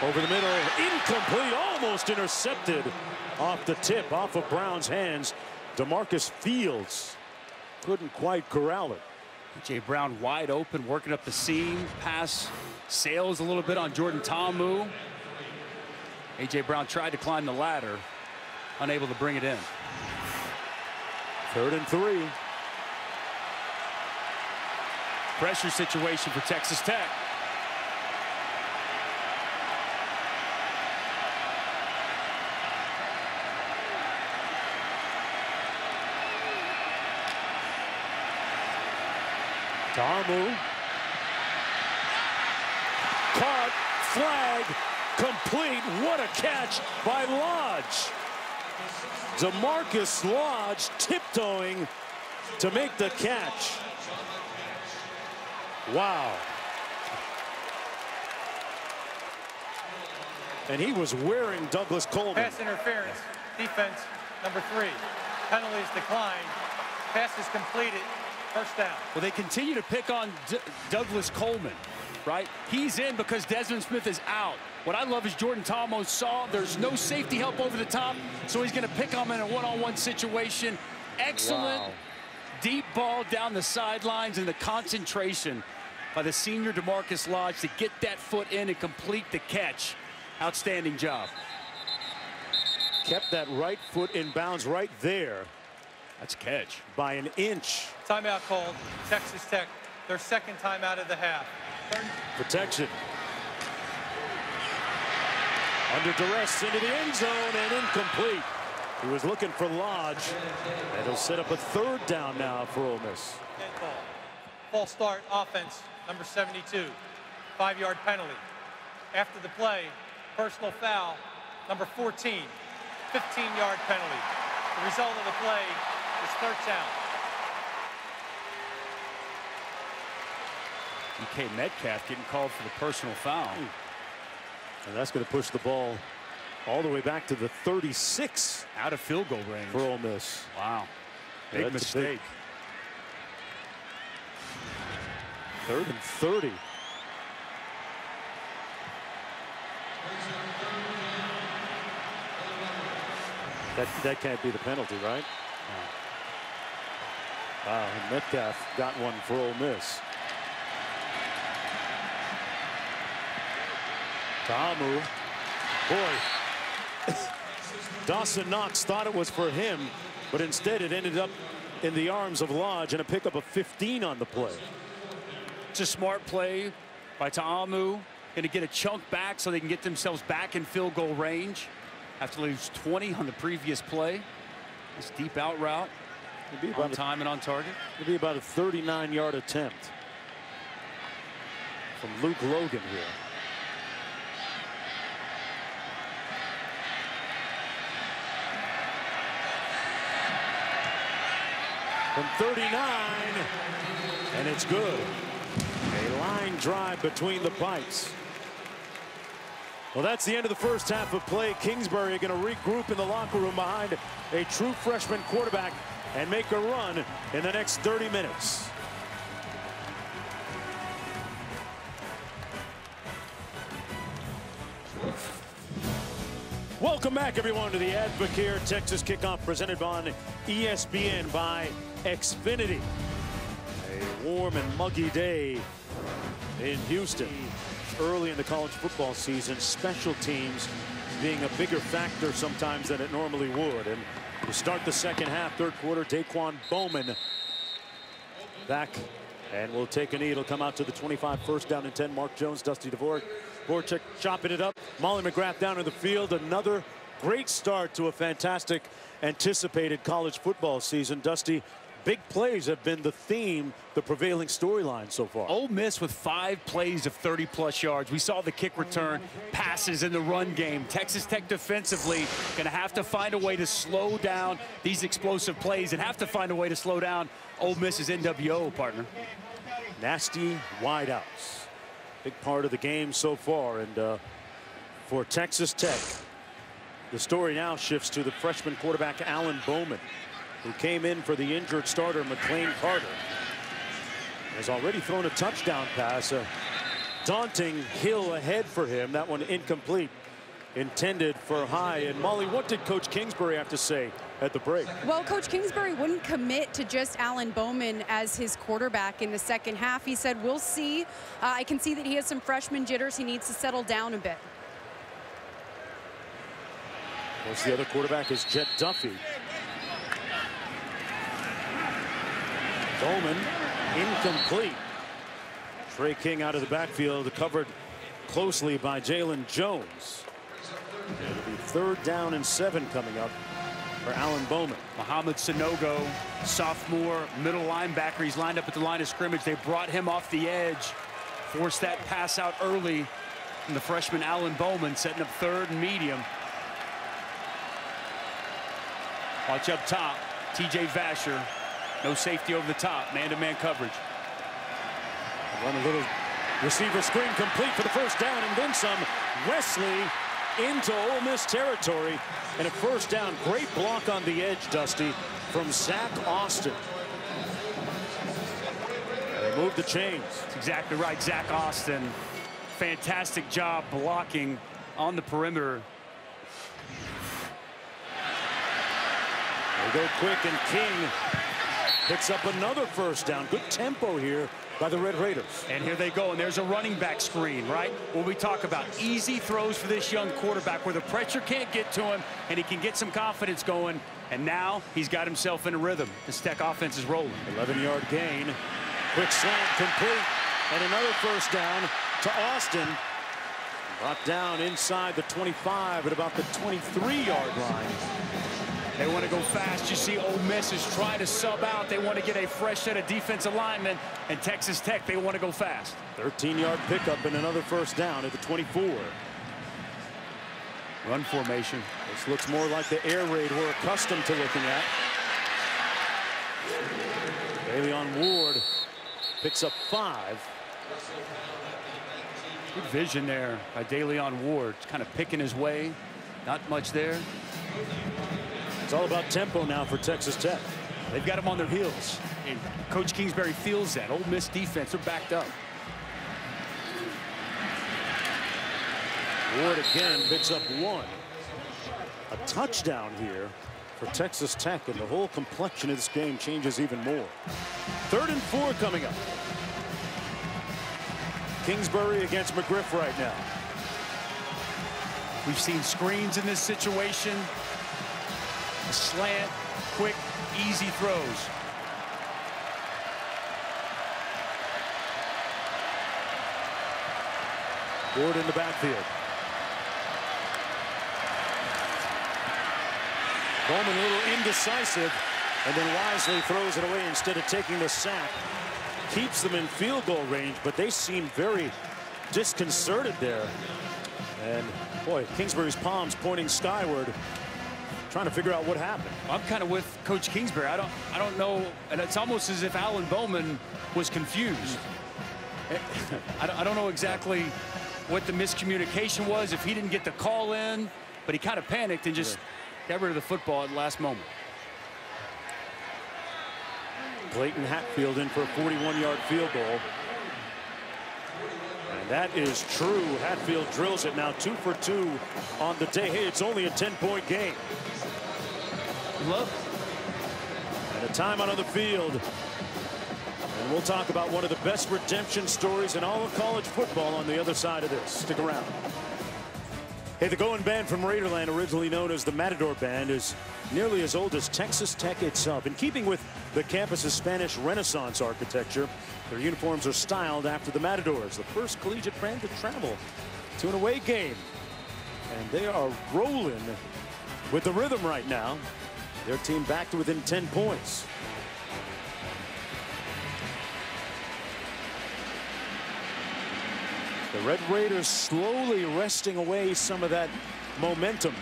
Over the middle, incomplete, almost intercepted off the tip, off of Brown's hands. DeMarcus Fields couldn't quite corral it. A.J. Brown wide open, working up the seam. Pass sails a little bit on Jordan Ta'amu. A.J. Brown tried to climb the ladder, unable to bring it in. 3rd and 3. Pressure situation for Texas Tech. Ta'amu. Caught, flag, complete. What a catch by Lodge. DeMarcus Lodge tiptoeing to make the catch. Wow. And he was wearing Douglas Coleman. Pass interference, defense, number 3. Penalties declined. Pass is completed. First down. Well, they continue to pick on Douglas Coleman, right? He's in because Desmond Smith is out. What I love is Jordan Ta'amu saw there's no safety help over the top, so he's going to pick him in a one-on-one situation. Excellent deep ball down the sidelines, and the concentration by the senior DeMarcus Lodge to get that foot in and complete the catch. Outstanding job. Kept that right foot in bounds right there. That's a catch. By an inch. Timeout called. Texas Tech, their second timeout of the half. Protection. Under duress into the end zone and incomplete. He was looking for Lodge. And he'll set up a 3rd down now for Ole Miss. False start offense, number 72. 5-yard penalty. After the play, personal foul, number 14. 15-yard penalty. The result of the play is 3rd down. DK Metcalf getting called for the personal foul. And that's going to push the ball all the way back to the 36. Out of field goal range. For Ole Miss. Wow. Big mistake. 3rd and 30. That can't be the penalty, right? No. Wow, and Metcalf got one for Ole Miss. Ta'amu, boy, Dawson Knox thought it was for him, but instead it ended up in the arms of Lodge and a pickup of 15 on the play. It's a smart play by Ta'amu. Going to get a chunk back so they can get themselves back in field goal range after lose 20 on the previous play. This deep out route. On time and on target. It'll be about a 39-yard attempt from Luke Logan here. From 39, and it's good. A line drive between the pipes. Well, that's the end of the first half of play. Kingsbury are going to regroup in the locker room behind a true freshman quarterback and make a run in the next 30 minutes. Welcome back, everyone, to the Advocare Texas Kickoff presented on ESPN by Xfinity. A warm and muggy day in Houston. Early in the college football season, special teams being a bigger factor sometimes than it normally would. And to start the second half, third quarter, Daquan Bowman back and will take a knee. It'll come out to the 25, first down and 10. Mark Jones, Dusty Dvorak chopping it up. Molly McGrath down in the field. Another great start to a fantastic anticipated college football season. Dusty, big plays have been the theme, the prevailing storyline so far. Ole Miss with 5 plays of 30-plus yards. We saw the kick return, passes in the run game. Texas Tech defensively going to have to find a way to slow down these explosive plays and have to find a way to slow down Ole Miss's NWO, partner. Nasty wideouts. Big part of the game so far. And for Texas Tech, the story now shifts to the freshman quarterback Alan Bowman, who came in for the injured starter McLean Carter. Has already thrown a touchdown pass. A daunting hill ahead for him. That one incomplete. Intended for high. And Molly, what did Coach Kingsbury have to say at the break? Well, Coach Kingsbury wouldn't commit to just Alan Bowman as his quarterback in the second half. He said, we'll see. I can see that he has some freshman jitters. He needs to settle down a bit. Of course, the other quarterback is Jet Duffy. Bowman incomplete. Trey King out of the backfield, covered closely by Jalen Jones. It'll be 3rd down and 7 coming up for Alan Bowman. Mohamed Sanogo, sophomore middle linebacker. He's lined up at the line of scrimmage. They brought him off the edge, forced that pass out early. And the freshman Alan Bowman setting up 3rd and medium. Watch up top, TJ Vasher. No safety over the top, man-to-man coverage. Run a little receiver screen complete for the first down, and then some. Wesley into Ole Miss territory, and a first down. Great block on the edge, Dusty, from Zach Austin. They moved the chains. That's exactly right, Zach Austin. Fantastic job blocking on the perimeter. They go quick, and King picks up another first down. Good tempo here by the Red Raiders. And here they go, and there's a running back screen, right? What we talk about, easy throws for this young quarterback where the pressure can't get to him and he can get some confidence going. And now he's got himself in a rhythm. This Tech offense is rolling. 11-yard gain. Quick slant complete. And another first down to Austin. Brought down inside the 25 at about the 23-yard line. They want to go fast. You see Ole Miss is trying to sub out. They want to get a fresh set of defensive linemen. And Texas Tech, they want to go fast. 13-yard pickup and another first down at the 24. Run formation. This looks more like the air raid we're accustomed to looking at. Daleon Ward picks up 5. Good vision there by Daleon Ward. Kind of picking his way. Not much there. It's all about tempo now for Texas Tech. They've got them on their heels. And Coach Kingsbury feels that. Ole Miss defense, they're backed up. Ward again picks up 1. A touchdown here for Texas Tech, and the whole complexion of this game changes even more. 3rd and 4 coming up. Kingsbury against McGriff right now. We've seen screens in this situation. A slant, quick, easy throws. Ward in the backfield. Bowman a little indecisive, and then wisely throws it away instead of taking the sack. Keeps them in field goal range, but they seem very disconcerted there. And boy, Kingsbury's palms pointing skyward, trying to figure out what happened. I'm kind of with Coach Kingsbury. I don't know, and it's almost as if Alan Bowman was confused. I don't know exactly what the miscommunication was, if he didn't get the call in, but he kind of panicked and just got rid of the football at the last moment. Clayton Hatfield in for a 41-yard field goal. And that is true. Hatfield drills it now, 2 for 2 on the day. Hey, it's only a 10-point game. Look. And a timeout on the field. And we'll talk about one of the best redemption stories in all of college football on the other side of this. Stick around. Hey, the Goin' Band from Raiderland, originally known as the Matador Band, is nearly as old as Texas Tech itself. In keeping with the campus's Spanish Renaissance architecture, their uniforms are styled after the Matadors, the first collegiate brand to travel to an away game. And they are rolling with the rhythm right now. Their team back to within 10 points. The Red Raiders slowly wresting away some of that momentum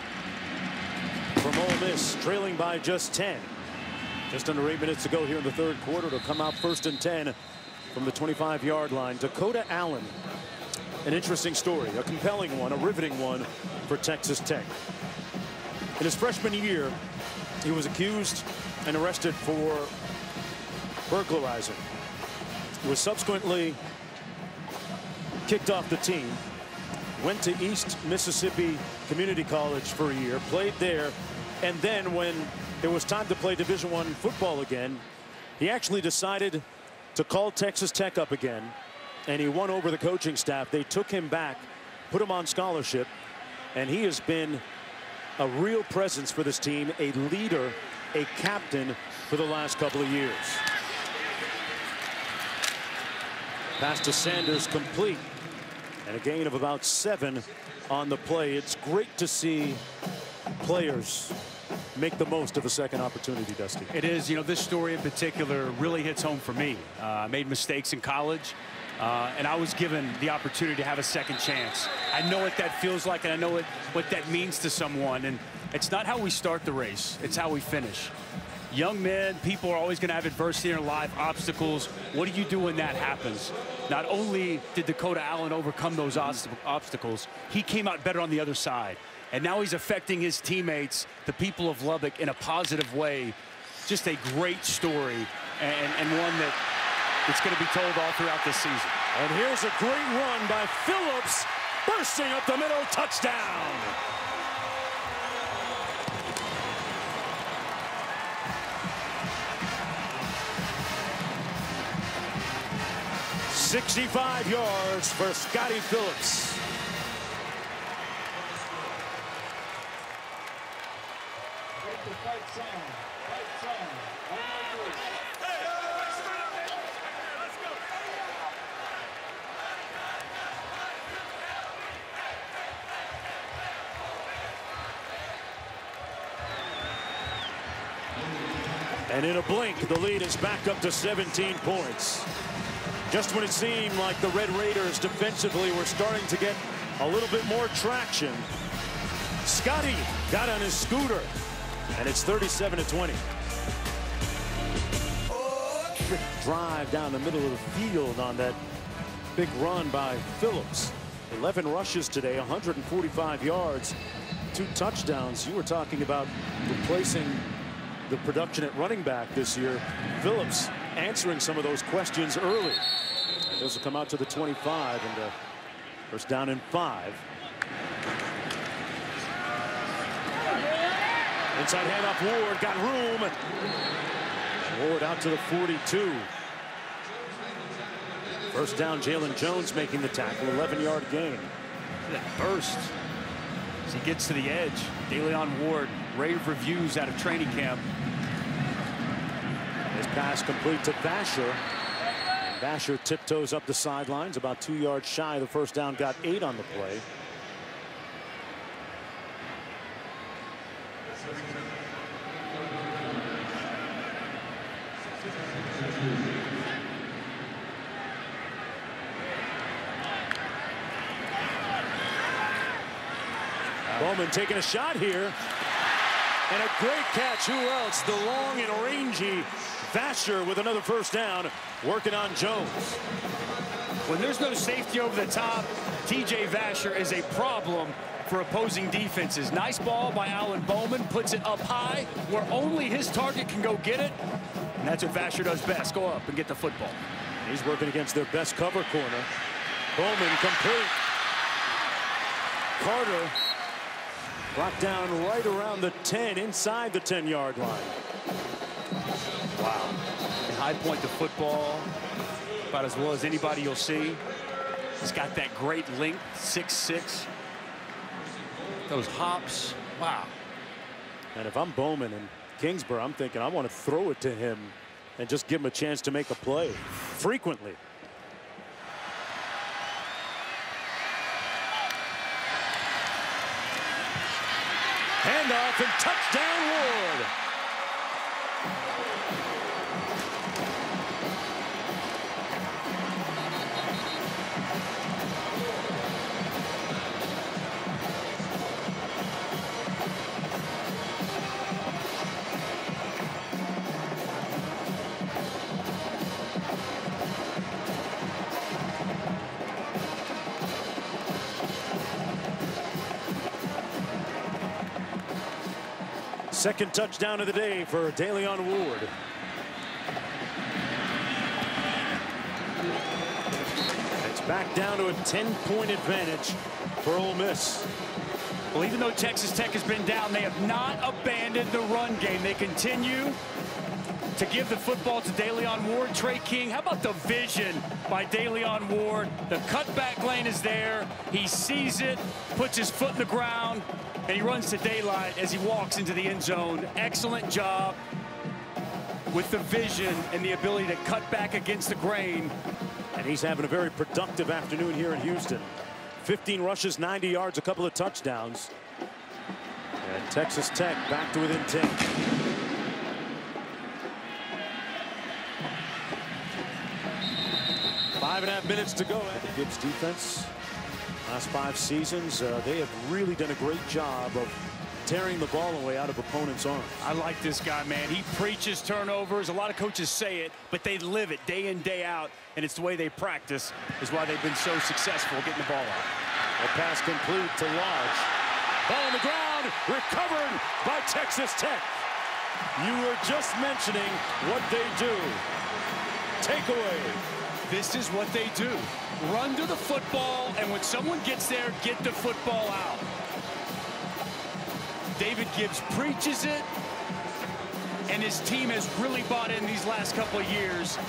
from Ole Miss, trailing by just 10. Just under 8 minutes to go here in the third quarter. It'll come out 1st and 10 from the 25-yard line. Dakota Allen, an interesting story, a compelling one, a riveting one for Texas Tech. In his freshman year, he was accused and arrested for burglarizing. He was subsequently kicked off the team, went to East Mississippi Community College for a year, played there, and then when it was time to play Division I football again, he actually decided to call Texas Tech up again, and he won over the coaching staff. They took him back, put him on scholarship, and he has been a real presence for this team, a leader, a captain for the last couple of years. Pass to Sanders complete. And a gain of about 7 on the play. It's great to see players make the most of a second opportunity, Dusty. It is. You know, this story in particular really hits home for me. I made mistakes in college, and I was given the opportunity to have a second chance. I know what that feels like, and I know what that means to someone. And it's not how we start the race. It's how we finish. Young men, people are always going to have adversity in their life, obstacles. What do you do when that happens? Not only did Dakota Allen overcome those obstacles, he came out better on the other side. And now he's affecting his teammates, the people of Lubbock, in a positive way. Just a great story, and one that it's going to be told all throughout this season. And here's a great run by Phillips, bursting up the middle, touchdown. "65 yards for Scotty Phillips." And in a blink, the lead is back up to 17 points. Just when it seemed like the Red Raiders defensively were starting to get a little bit more traction, Scotty got on his scooter, and it's 37-20. Quick drive down the middle of the field on that big run by Phillips. 11 rushes today, 145 yards, 2 touchdowns. You were talking about replacing the production at running back this year. Phillips answering some of those questions early. And this will come out to the 25, and first down and 5. Inside handoff, Ward got room. Ward out to the 42. First down, Jalen Jones making the tackle, 11-yard gain. That burst as he gets to the edge. DeLeon Ward, rave reviews out of training camp. His pass complete to Vasher. And Vasher tiptoes up the sidelines, about 2 yards shy of the first down, got 8 on the play. Bowman taking a shot here. And a great catch. Who else? The long and rangy Vasher with another first down, working on Jones. When there's no safety over the top, TJ Vasher is a problem for opposing defenses. Nice ball by Alan Bowman, puts it up high where only his target can go get it. And that's what Vasher does best, go up and get the football. He's working against their best cover corner. Bowman complete. Carter brought down right around the 10, inside the 10-yard line. Wow. High point the football, about as well as anybody you'll see. He's got that great length, 6'6". Those hops, wow. And if I'm Bowman and Kingsbury, I'm thinking I want to throw it to him and just give him a chance to make a play frequently. Handoff and touchdown Ward. Second touchdown of the day for DeLeon Ward. It's back down to a 10-point advantage for Ole Miss. Well, even though Texas Tech has been down, they have not abandoned the run game. They continue to give the football to DeLeon Ward. Trey King, how about the vision by DeLeon Ward? The cutback lane is there. He sees it, puts his foot in the ground, and he runs to daylight as he walks into the end zone. Excellent job with the vision and the ability to cut back against the grain. And he's having a very productive afternoon here in Houston. 15 rushes, 90 yards, a couple of touchdowns. And Texas Tech back to within 10. 5.5 minutes to go. The Gibbs defense, last 5 seasons, they have really done a great job of tearing the ball away out of opponents' arms. I like this guy, man. He preaches turnovers. A lot of coaches say it, but they live it day in, day out, and it's the way they practice is why they've been so successful getting the ball out. A pass complete to Lodge. Ball on the ground, recovered by Texas Tech. You were just mentioning what they do. Takeaway. This is what they do. Run to the football, and when someone gets there, get the football out. David Gibbs preaches it, and his team has really bought in these last couple of years,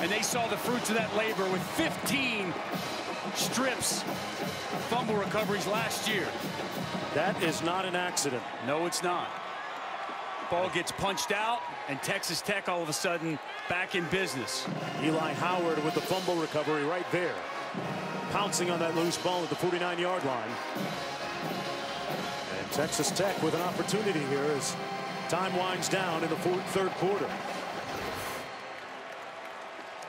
and they saw the fruits of that labor with 15 strips, fumble recoveries last year. That is not an accident. No, it's not. Ball gets punched out, and Texas Tech all of a sudden back in business. Eli Howard with the fumble recovery right there. Pouncing on that loose ball at the 49-yard line. And Texas Tech with an opportunity here as time winds down in the third quarter.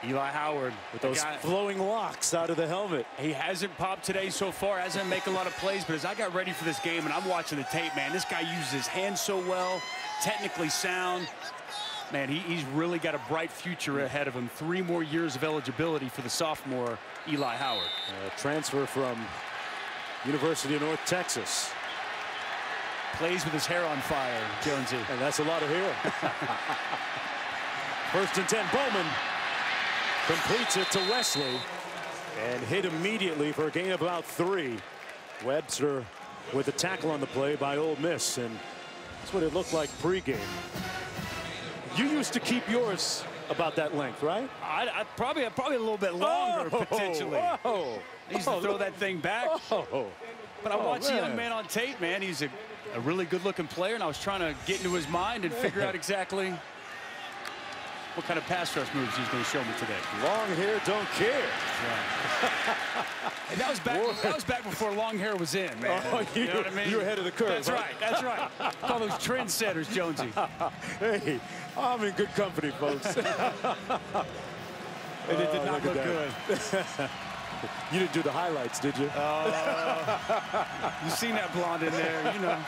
Eli Howard with those flowing locks out of the helmet. He hasn't popped today so far, hasn't make a lot of plays, but as I got ready for this game and I'm watching the tape, man, this guy uses his hands so well, technically sound. Man, he's really got a bright future ahead of him. 3 more years of eligibility for the sophomore Eli Howard. Transfer from University of North Texas. Plays with his hair on fire, Jonesy. And that's a lot of hair. 1st and 10, Bowman completes it to Wesley and hit immediately for a gain of about 3. Webster with a tackle on the play by Ole Miss, and that's what it looked like pregame. You used to keep yours about that length, right? I probably a little bit longer, potentially. Oh, he used to throw that thing back. But I watched the young man on tape, man. He's a really good-looking player, and I was trying to get into his mind and figure out exactly what kind of pass rush moves he's going to show me today. Long hair don't care. Right. And that was back before long hair was in, man. Oh, you know what I mean? You're ahead of the curve. That's right. That's right. Call those trendsetters, Jonesy. Hey, I'm in good company, folks. And it did not look good. You didn't do the highlights, did you? You've seen that blonde in there, you know.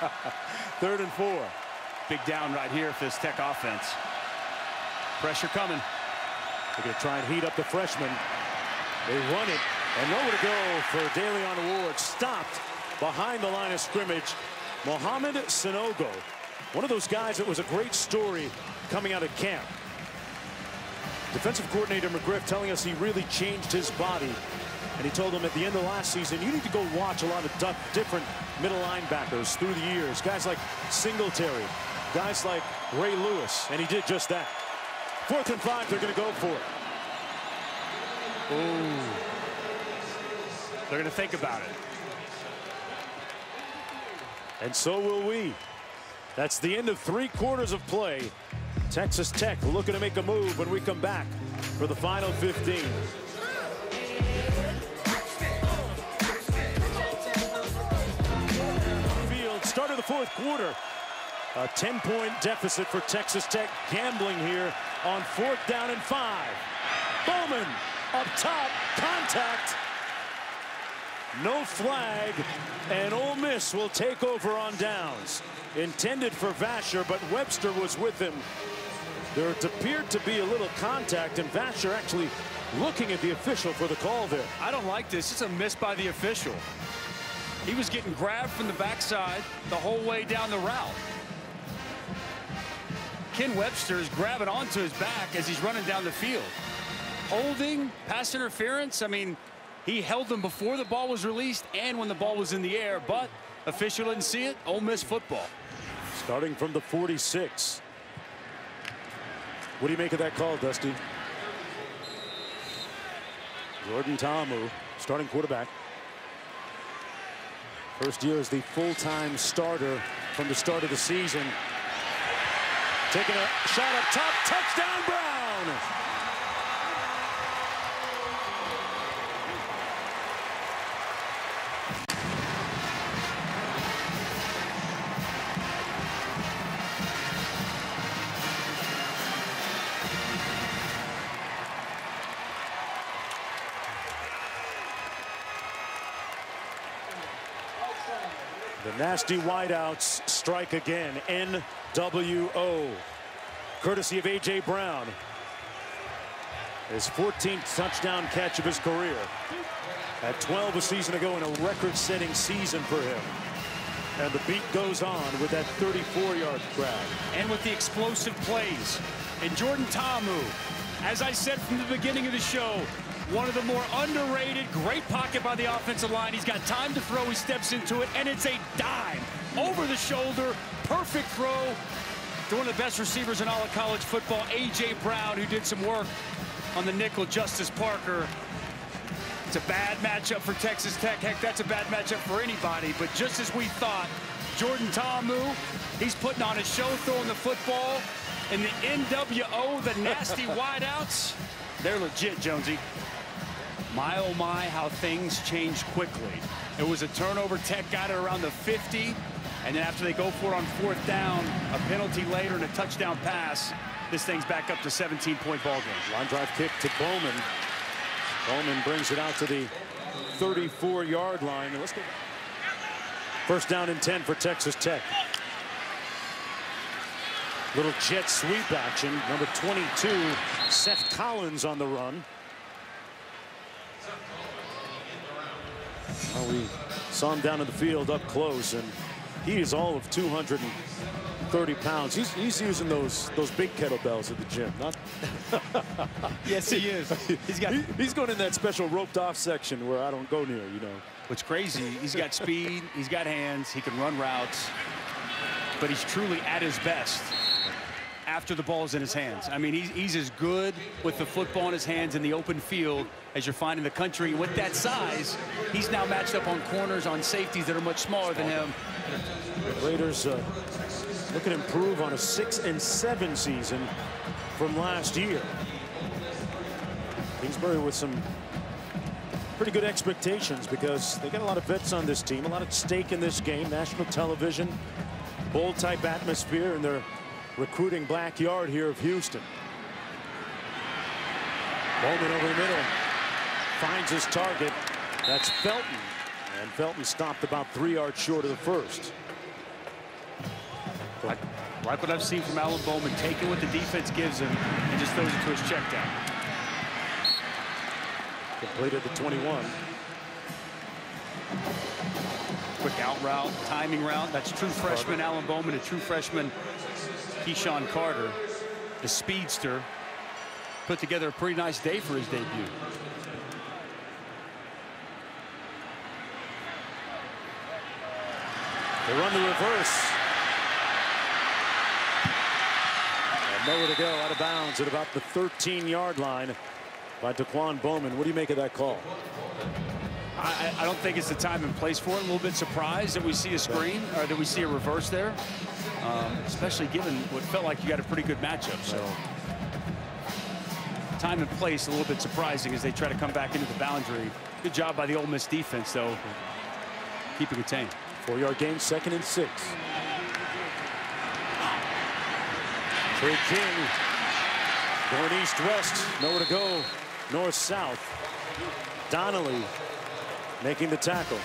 3rd and 4. Big down right here for this Tech offense. Pressure coming. They're going to try and heat up the freshman. They run it, and nowhere to go for DeLeon Ward. Stopped behind the line of scrimmage. Mohamed Sanogo, one of those guys that was a great story coming out of camp. Defensive coordinator McGriff telling us he really changed his body And he told them at the end of last season, you need to go watch a lot of different middle linebackers through the years. Guys like Singletary, guys like Ray Lewis, and he did just that. 4th and 5, they're going to go for it. Ooh. They're going to think about it. And so will we. That's the end of 3 quarters of play. Texas Tech looking to make a move when we come back for the final 15. Field, start of the 4th quarter. A 10-point deficit for Texas Tech, gambling here on 4th down and 5. Bowman up top, contact. No flag, and Ole Miss will take over on downs. Intended for Vasher, but Webster was with him. There appeared to be a little contact, and Vasher actually looking at the official for the call there. I don't like this. It's a miss by the official. He was getting grabbed from the backside the whole way down the route. Ken Webster is grabbing onto his back as he's running down the field. Holding, pass interference. I mean, he held them before the ball was released and when the ball was in the air, but official didn't see it. Ole Miss football. Starting from the 46. What do you make of that call, Dusty? Jordan Ta'amu, starting quarterback. First year as the full-time starter from the start of the season. Taking a shot up top, touchdown Brown! The nasty wideouts strike again. NWO. Courtesy of A.J. Brown. His 14th touchdown catch of his career. At 12 a season ago in a record-setting season for him. And the beat goes on with that 34-yard grab. And with the explosive plays. And Jordan Ta'amu, as I said from the beginning of the show, one of the more underrated, great pocket by the offensive line. He's got time to throw, he steps into it, and it's a dime. Over the shoulder, perfect throw to one of the best receivers in all of college football, A.J. Brown, who did some work on the nickel, Justice Parker. It's a bad matchup for Texas Tech. Heck, that's a bad matchup for anybody, but just as we thought, Jordan Ta'amu, he's putting on a show throwing the football, and the NWO, the nasty wideouts, they're legit, Jonesy. My, oh my, how things change quickly. It was a turnover. Tech got it around the 50. And then after they go for it on 4th down, a penalty later and a touchdown pass, this thing's back up to 17-point ball game. Line drive kick to Bowman. Bowman brings it out to the 34-yard line. And let's go. 1st down and 10 for Texas Tech. Little jet sweep action. Number 22, Seth Collins on the run. Well, we saw him down in the field up close, and he is all of 230 pounds. He's using those big kettlebells at the gym. Not yes, he is. He's going in that special roped off section where I don't go near, you know. What's crazy, he's got speed, he's got hands, he can run routes, but he's truly at his best after the ball is in his hands. I mean, he's as good with the football in his hands in the open field as you're finding in the country. With that size, he's now matched up on corners, on safeties that are much smaller than him. The Raiders looking to improve on a 6-7 season from last year. Kingsbury with some pretty good expectations because they got a lot of vets on this team, a lot at stake in this game, national television, bowl-type atmosphere, and they're recruiting backyard here of Houston. Bowman over the middle finds his target. That's Felton, and Felton stopped about 3 yards short of the first. Like what I've seen from Alan Bowman, taking what the defense gives him and just throws it to his check down. Completed the 21. Quick out route, timing route. That's true freshman Alan Bowman, a true freshman Keyshawn Carter, the speedster, put together a pretty nice day for his debut. They run the reverse. And nowhere to go, out of bounds at about the 13-yard line by Daquan Bowman. What do you make of that call? I don't think it's the time and place for it. A little bit surprised that we see a screen, or that we see a reverse there, especially given what felt like you got a pretty good matchup. So time and place a little bit surprising as they try to come back into the boundary. Good job by the Ole Miss defense, though, keeping it tame. 4-yard gain, 2nd and 6. Trey King going east-west, nowhere to go, north-south. Donnelly making the tackle.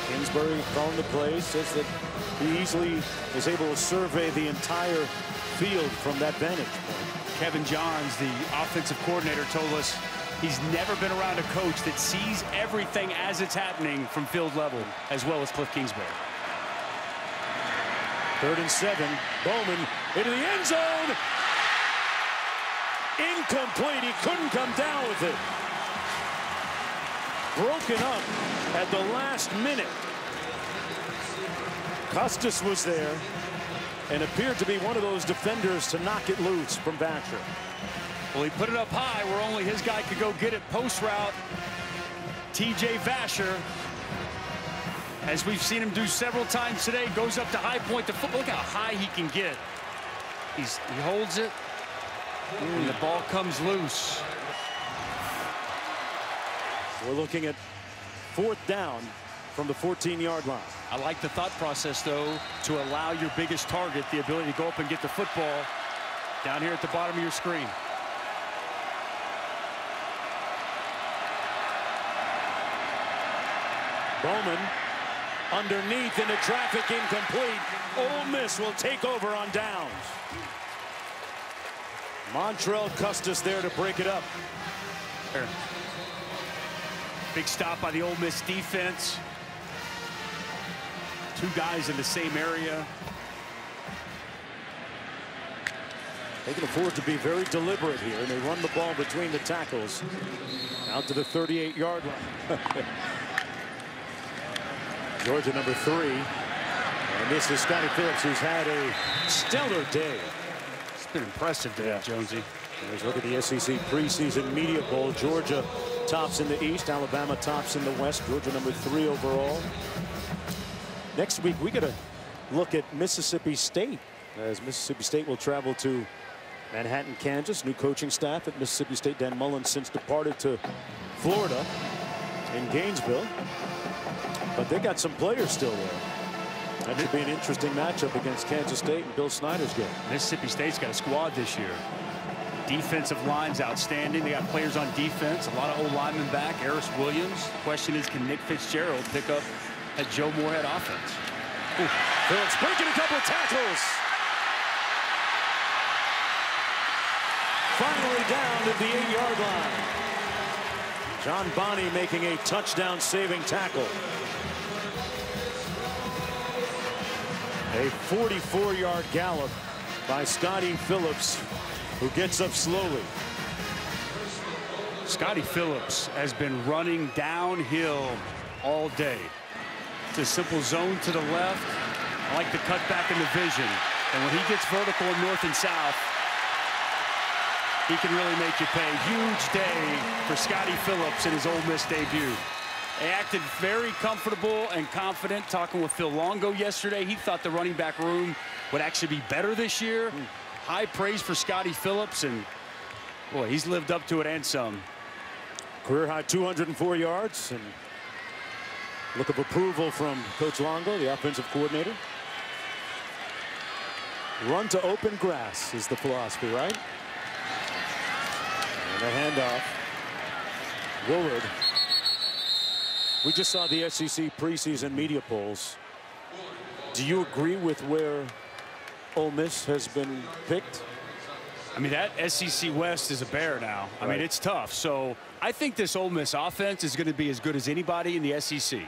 Kingsbury calling the play, says that he easily is able to survey the entire field from that vantage point. Kevin Johns, the offensive coordinator, told us he's never been around a coach that sees everything as it's happening from field level, as well as Cliff Kingsbury. 3rd and 7. Bowman into the end zone. Incomplete. He couldn't come down with it. Broken up at the last minute. Custis was there and appeared to be one of those defenders to knock it loose from Vasher. Well, he put it up high where only his guy could go get it post route. TJ Vasher, as we've seen him do several times today, goes up to high point. The football, look how high he can get. He holds it, and the ball comes loose. We're looking at 4th down from the 14-yard line. I like the thought process, though, to allow your biggest target the ability to go up and get the football down here at the bottom of your screen. Bowman underneath into traffic, incomplete. Ole Miss will take over on downs. Montrell Custis there to break it up. Big stop by the Ole Miss defense. 2 guys in the same area. They can afford to be very deliberate here, and they run the ball between the tackles out to the 38-yard line. Georgia number 3. And this is Scotty Phillips, who's had a stellar day. It's been impressive today, Jonesy. Let's look at the SEC preseason media poll. Georgia tops in the East. Alabama tops in the West. Georgia number 3 overall. Next week, we got to look at Mississippi State, as Mississippi State will travel to Manhattan, Kansas. New coaching staff at Mississippi State. Dan Mullen since departed to Florida in Gainesville. But they got some players still there. That should be an interesting matchup against Kansas State and Bill Snyder's game. Mississippi State's got a squad this year. Defensive line's outstanding. They got players on defense. A lot of old linemen back. Eris Williams. The question is, can Nick Fitzgerald pick up that Joe Moorhead offense? Ooh. Phillips breaking a couple of tackles. Finally down to the 8-yard line. John Bonney making a touchdown saving tackle. A 44-yard gallop by Scotty Phillips, who gets up slowly. Scotty Phillips has been running downhill all day. It's a simple zone to the left. I like the cutback in the vision. And when he gets vertical in north and south, he can really make you pay. Huge day for Scotty Phillips in his Ole Miss debut. He acted very comfortable and confident. Talking with Phil Longo yesterday, he thought the running back room would actually be better this year. High praise for Scotty Phillips, and boy, he's lived up to it and some. Career high 204 yards, and look of approval from Coach Longo, the offensive coordinator. Run to open grass is the philosophy, right? And a handoff. Willard. We just saw the SEC preseason media polls. Do you agree with where Ole Miss has been picked? I mean, that SEC West is a bear now. I mean, it's tough. So I think this Ole Miss offense is going to be as good as anybody in the SEC.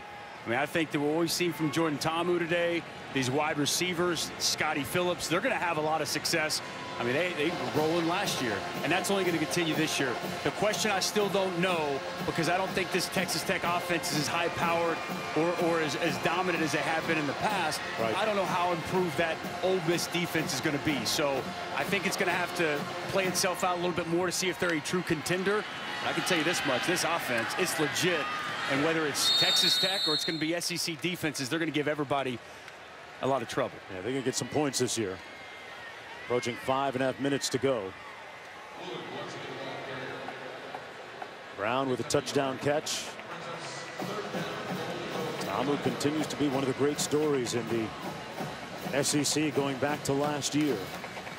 I mean, I think that what we've seen from Jordan Ta'amu today, these wide receivers, Scotty Phillips, they're going to have a lot of success. I mean, they were rolling last year, and that's only going to continue this year. The question I still don't know, because I don't think this Texas Tech offense is as high-powered or as dominant as they have been in the past. Right. I don't know how improved that Ole Miss defense is going to be. So I think it's going to have to play itself out a little bit more to see if they're a true contender. I can tell you this much, this offense, it's legit. And whether it's Texas Tech or it's going to be SEC defenses, they're going to give everybody a lot of trouble. Yeah, they're going to get some points this year. Approaching 5.5 minutes to go. Brown with a touchdown catch. Ta'amu continues to be one of the great stories in the SEC going back to last year.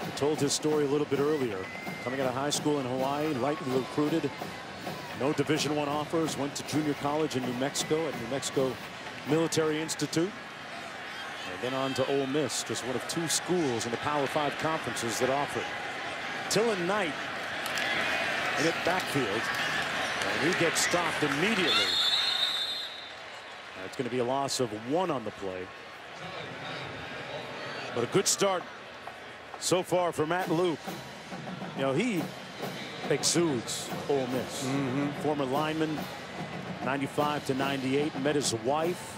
He told his story a little bit earlier. Coming out of high school in Hawaii, lightly recruited. No Division I offers. Went to junior college in New Mexico at New Mexico Military Institute. And then on to Ole Miss, just one of 2 schools in the Power 5 conferences that offer it. Tylan Knight in it backfield. And he gets stopped immediately. It's going to be a loss of 1 on the play. But a good start so far for Matt Luke. You know, he exudes Ole Miss. Former lineman, 95 to 98, met his wife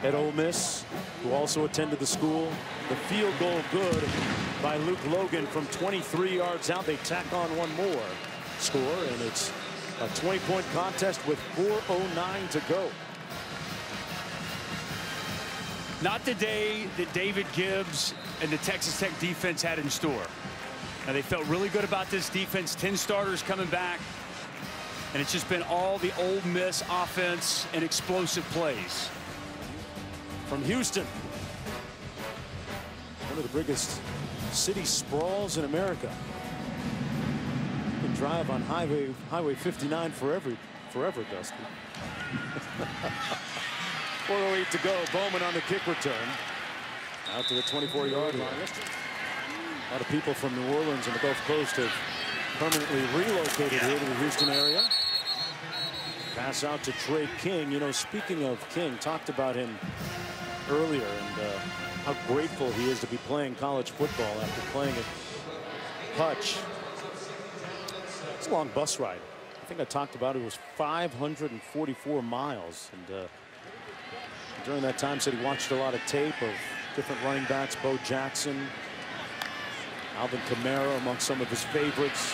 at Ole Miss, who also attended the school. The field goal good by Luke Logan from 23 yards out. They tack on 1 more score, and it's a 20-point contest with 4:09 to go. Not the day that David Gibbs and the Texas Tech defense had in store. Now, they felt really good about this defense. 10 starters coming back. And it's just been all the Ole Miss offense and explosive plays. From Houston, one of the biggest city sprawls in America. You can drive on Highway 59 forever, Dusty. 4:08 to go. Bowman on the kick return. Out to the 24-yard line. A lot of people from New Orleans and the Gulf Coast have permanently relocated here to the Houston area. Pass out to Trey King. You know, speaking of King, talked about him earlier and how grateful he is to be playing college football after playing at Hutch. It's a long bus ride. I think I talked about it was 544 miles. And during that time said he watched a lot of tape of different running backs, Bo Jackson, Alvin Kamara among some of his favorites.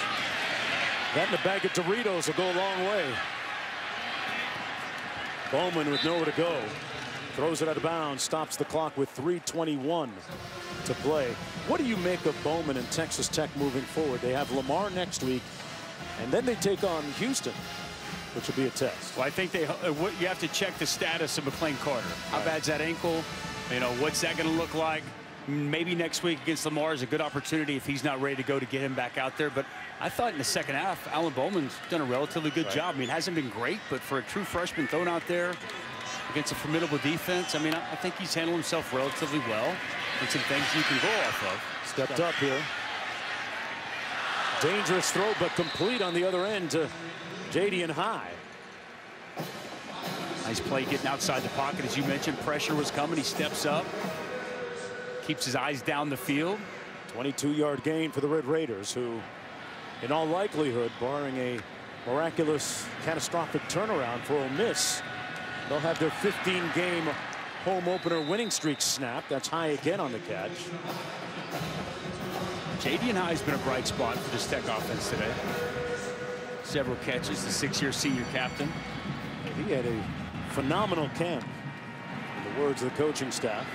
That and a bag of Doritos will go a long way. Bowman with nowhere to go. Throws it out of bounds, stops the clock with 3:21 to play. What do you make of Bowman and Texas Tech moving forward? They have Lamar next week, and then they take on Houston, which will be a test. Well, I think you have to check the status of McClain Carter. How bad's that ankle? You know, what's that going to look like? Maybe next week against Lamar is a good opportunity if he's not ready to go to get him back out there. But I thought in the second half, Alan Bowman's done a relatively good job. I mean, it hasn't been great, but for a true freshman thrown out there against a formidable defense, I mean, I think he's handled himself relatively well. And some things you can go off of. Stepped up here. Dangerous throw, but complete on the other end to Jadian High. Nice play getting outside the pocket. As you mentioned, pressure was coming. He steps up. Keeps his eyes down the field. 22-yard gain for the Red Raiders, who, in all likelihood, barring a miraculous, catastrophic turnaround for Ole Miss, they'll have their 15-game home opener winning streak snapped. That's High again on the catch. Jadian High's been a bright spot for this Tech offense today. Several catches, the 6-year senior captain. He had a phenomenal camp, in the words of the coaching staff.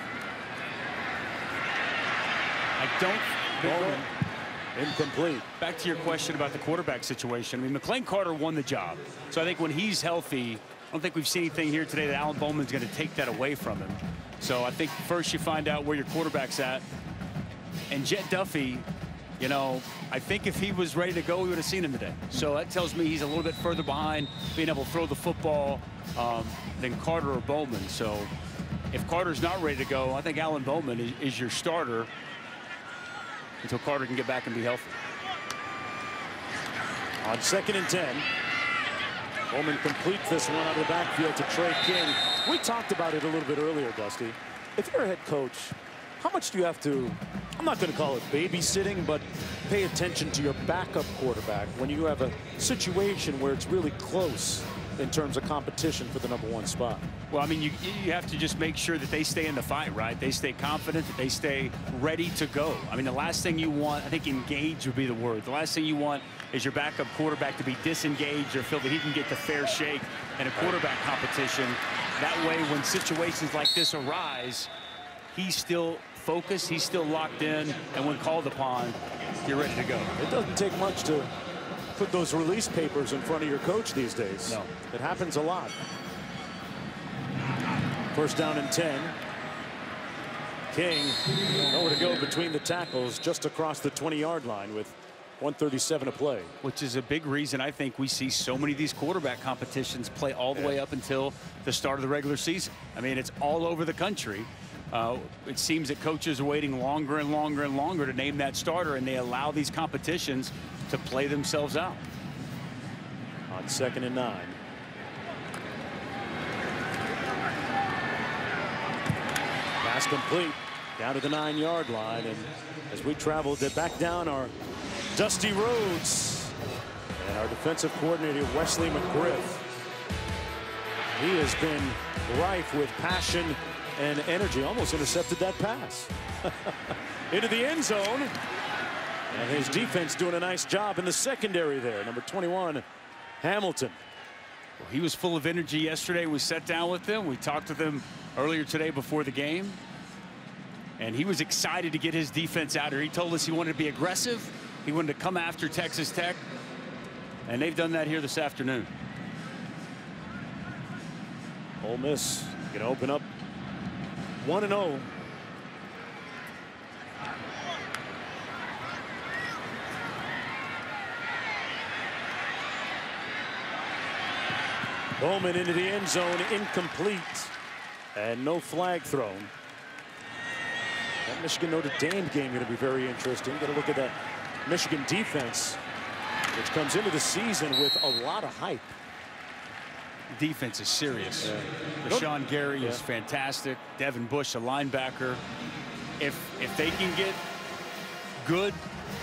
I don't. Bowman, incomplete. Back to your question about the quarterback situation. I mean, McClain Carter won the job. So I think when he's healthy, I don't think we've seen anything here today that Alan Bowman's going to take that away from him. So I think first you find out where your quarterback's at. And Jet Duffy, you know, I think if he was ready to go, we would have seen him today. So that tells me he's a little bit further behind being able to throw the football than Carter or Bowman. So if Carter's not ready to go, I think Alan Bowman is your starter until Carter can get back and be healthy. On 2nd and 10, Bowman completes this one out of the backfield to Trey King. We talked about it a little bit earlier, Dusty. If you're a head coach how much do you have to, I'm not going to call it babysitting, but pay attention to your backup quarterback when you have a situation where it's really close in terms of competition for the #1 spot? Well, I mean, you have to just make sure that they stay in the fight, right? They stay confident, that they stay ready to go. I mean, the last thing you want, I think engage would be the word. The last thing you want is your backup quarterback to be disengaged or feel that he can get the fair shake in a quarterback competition. That way, when situations like this arise, he's still focused, he's still locked in, and when called upon, you're ready to go. It doesn't take much to put those release papers in front of your coach these days. No. It happens a lot. First down and 10. King nowhere to go between the tackles, just across the 20-yard line with 1:37 to play. Which is a big reason I think we see so many of these quarterback competitions play all the way up until the start of the regular season. I mean, it's all over the country. It seems that coaches are waiting longer and longer and longer to name that starter, and they allow these competitions to play themselves out. On 2nd and 9. Pass complete down to the 9-yard line, and as we travel back down our dusty roads, and our defensive coordinator Wesley McGriff, he has been rife with passion and energy. Almost intercepted that pass into the end zone, and his defense doing a nice job in the secondary there. Number 21, Hamilton. Well, he was full of energy yesterday. We sat down with him. We talked with him earlier today before the game, and he was excited to get his defense out here. He told us he wanted to be aggressive. He wanted to come after Texas Tech, and they've done that here this afternoon. Ole Miss going to open up 1-0. Bowman into the end zone, incomplete, and no flag thrown. That Michigan Notre Dame game going to be very interesting. Got to look at that Michigan defense, which comes into the season with a lot of hype. Defense is serious. Rashawn Gary is fantastic. Devin Bush, a linebacker. If they can get good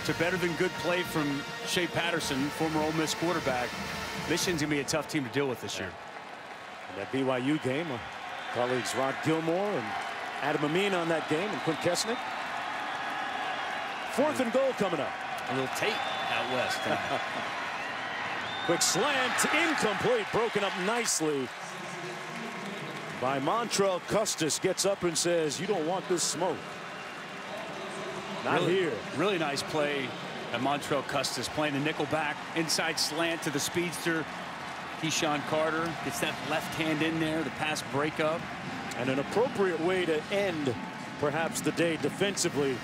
to better than good play from Shea Patterson, former Ole Miss quarterback, Michigan's gonna be a tough team to deal with this year. And that BYU game, colleagues Rod Gilmore and Adam Amin on that game, and Quint Kesnick. 4th and goal coming up. A little Tate out west. Quick slant, incomplete, broken up nicely by Montrell Custis. Gets up and says, "You don't want this smoke." Not here. Really nice play at Montrell Custis, playing the nickel back, inside slant to the speedster. Keyshawn Carter gets that left hand in there, the pass breakup. And an appropriate way to end perhaps the day defensively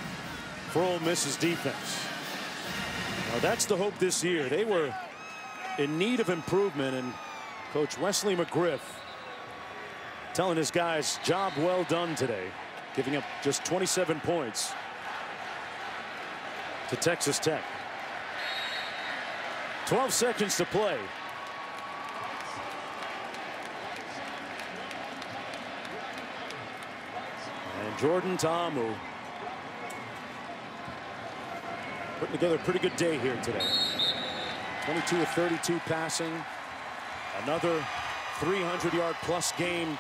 for Ole Miss's defense. Now that's the hope this year. They were in need of improvement, and Coach Wesley McGriff telling his guys, job well done today, giving up just 27 points to Texas Tech. 12 seconds to play. And Jordan Ta'amu putting together a pretty good day here today. 22 of 32 passing. Another 300-yard plus game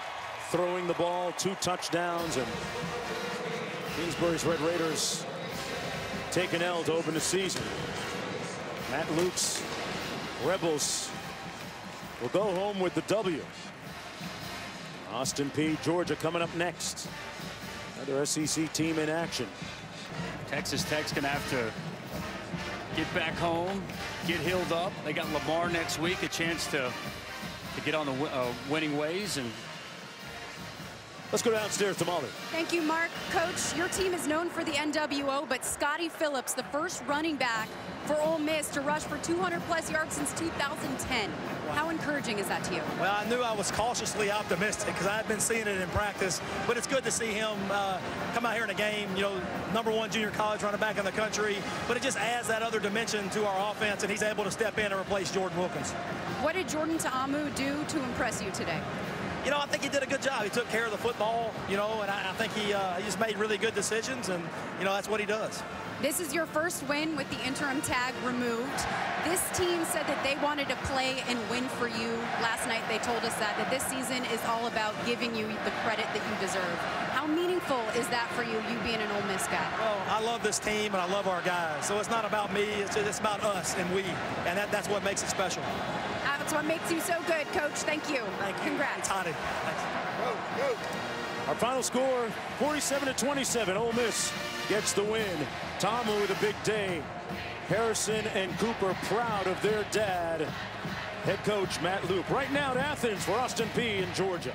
throwing the ball, 2 touchdowns, and Kingsbury's Red Raiders take an L to open the season. Matt Luke's Rebels will go home with the W. Austin Peay, Georgia coming up next. Another SEC team in action. Texas Tech's gonna have to get back home, get healed up. They got Lamar next week, a chance to get on the winning ways. And let's go downstairs to Molly. Thank you, Mark. Coach, your team is known for the NWO, but Scotty Phillips, the first running back for Ole Miss to rush for 200+ yards since 2010. How encouraging is that to you? Well, I knew I was cautiously optimistic because I had been seeing it in practice, but it's good to see him come out here in a game, you know, #1 junior college running back in the country, but it just adds that other dimension to our offense, and he's able to step in and replace Jordan Wilkins. What did Jordan Ta'amu do to impress you today? You know, I think he did a good job. He took care of the football, you know, and I think he just made really good decisions, and, you know, that's what he does. This is your first win with the interim tag removed. This team said that they wanted to play and win for you. Last night they told us that this season is all about giving you the credit that you deserve. How meaningful is that for you being an Ole Miss guy? Well, I love this team and I love our guys. So it's not about me, it's about us and we. And that's what makes it special. That's what makes you so good, Coach. Thank you. Thank you. Congrats. Thanks. Our final score, 47-27. Ole Miss gets the win. Ta'amu with a big day. Harrison and Cooper proud of their dad. Head coach Matt Luke. Right now to Athens for Austin Peay in Georgia.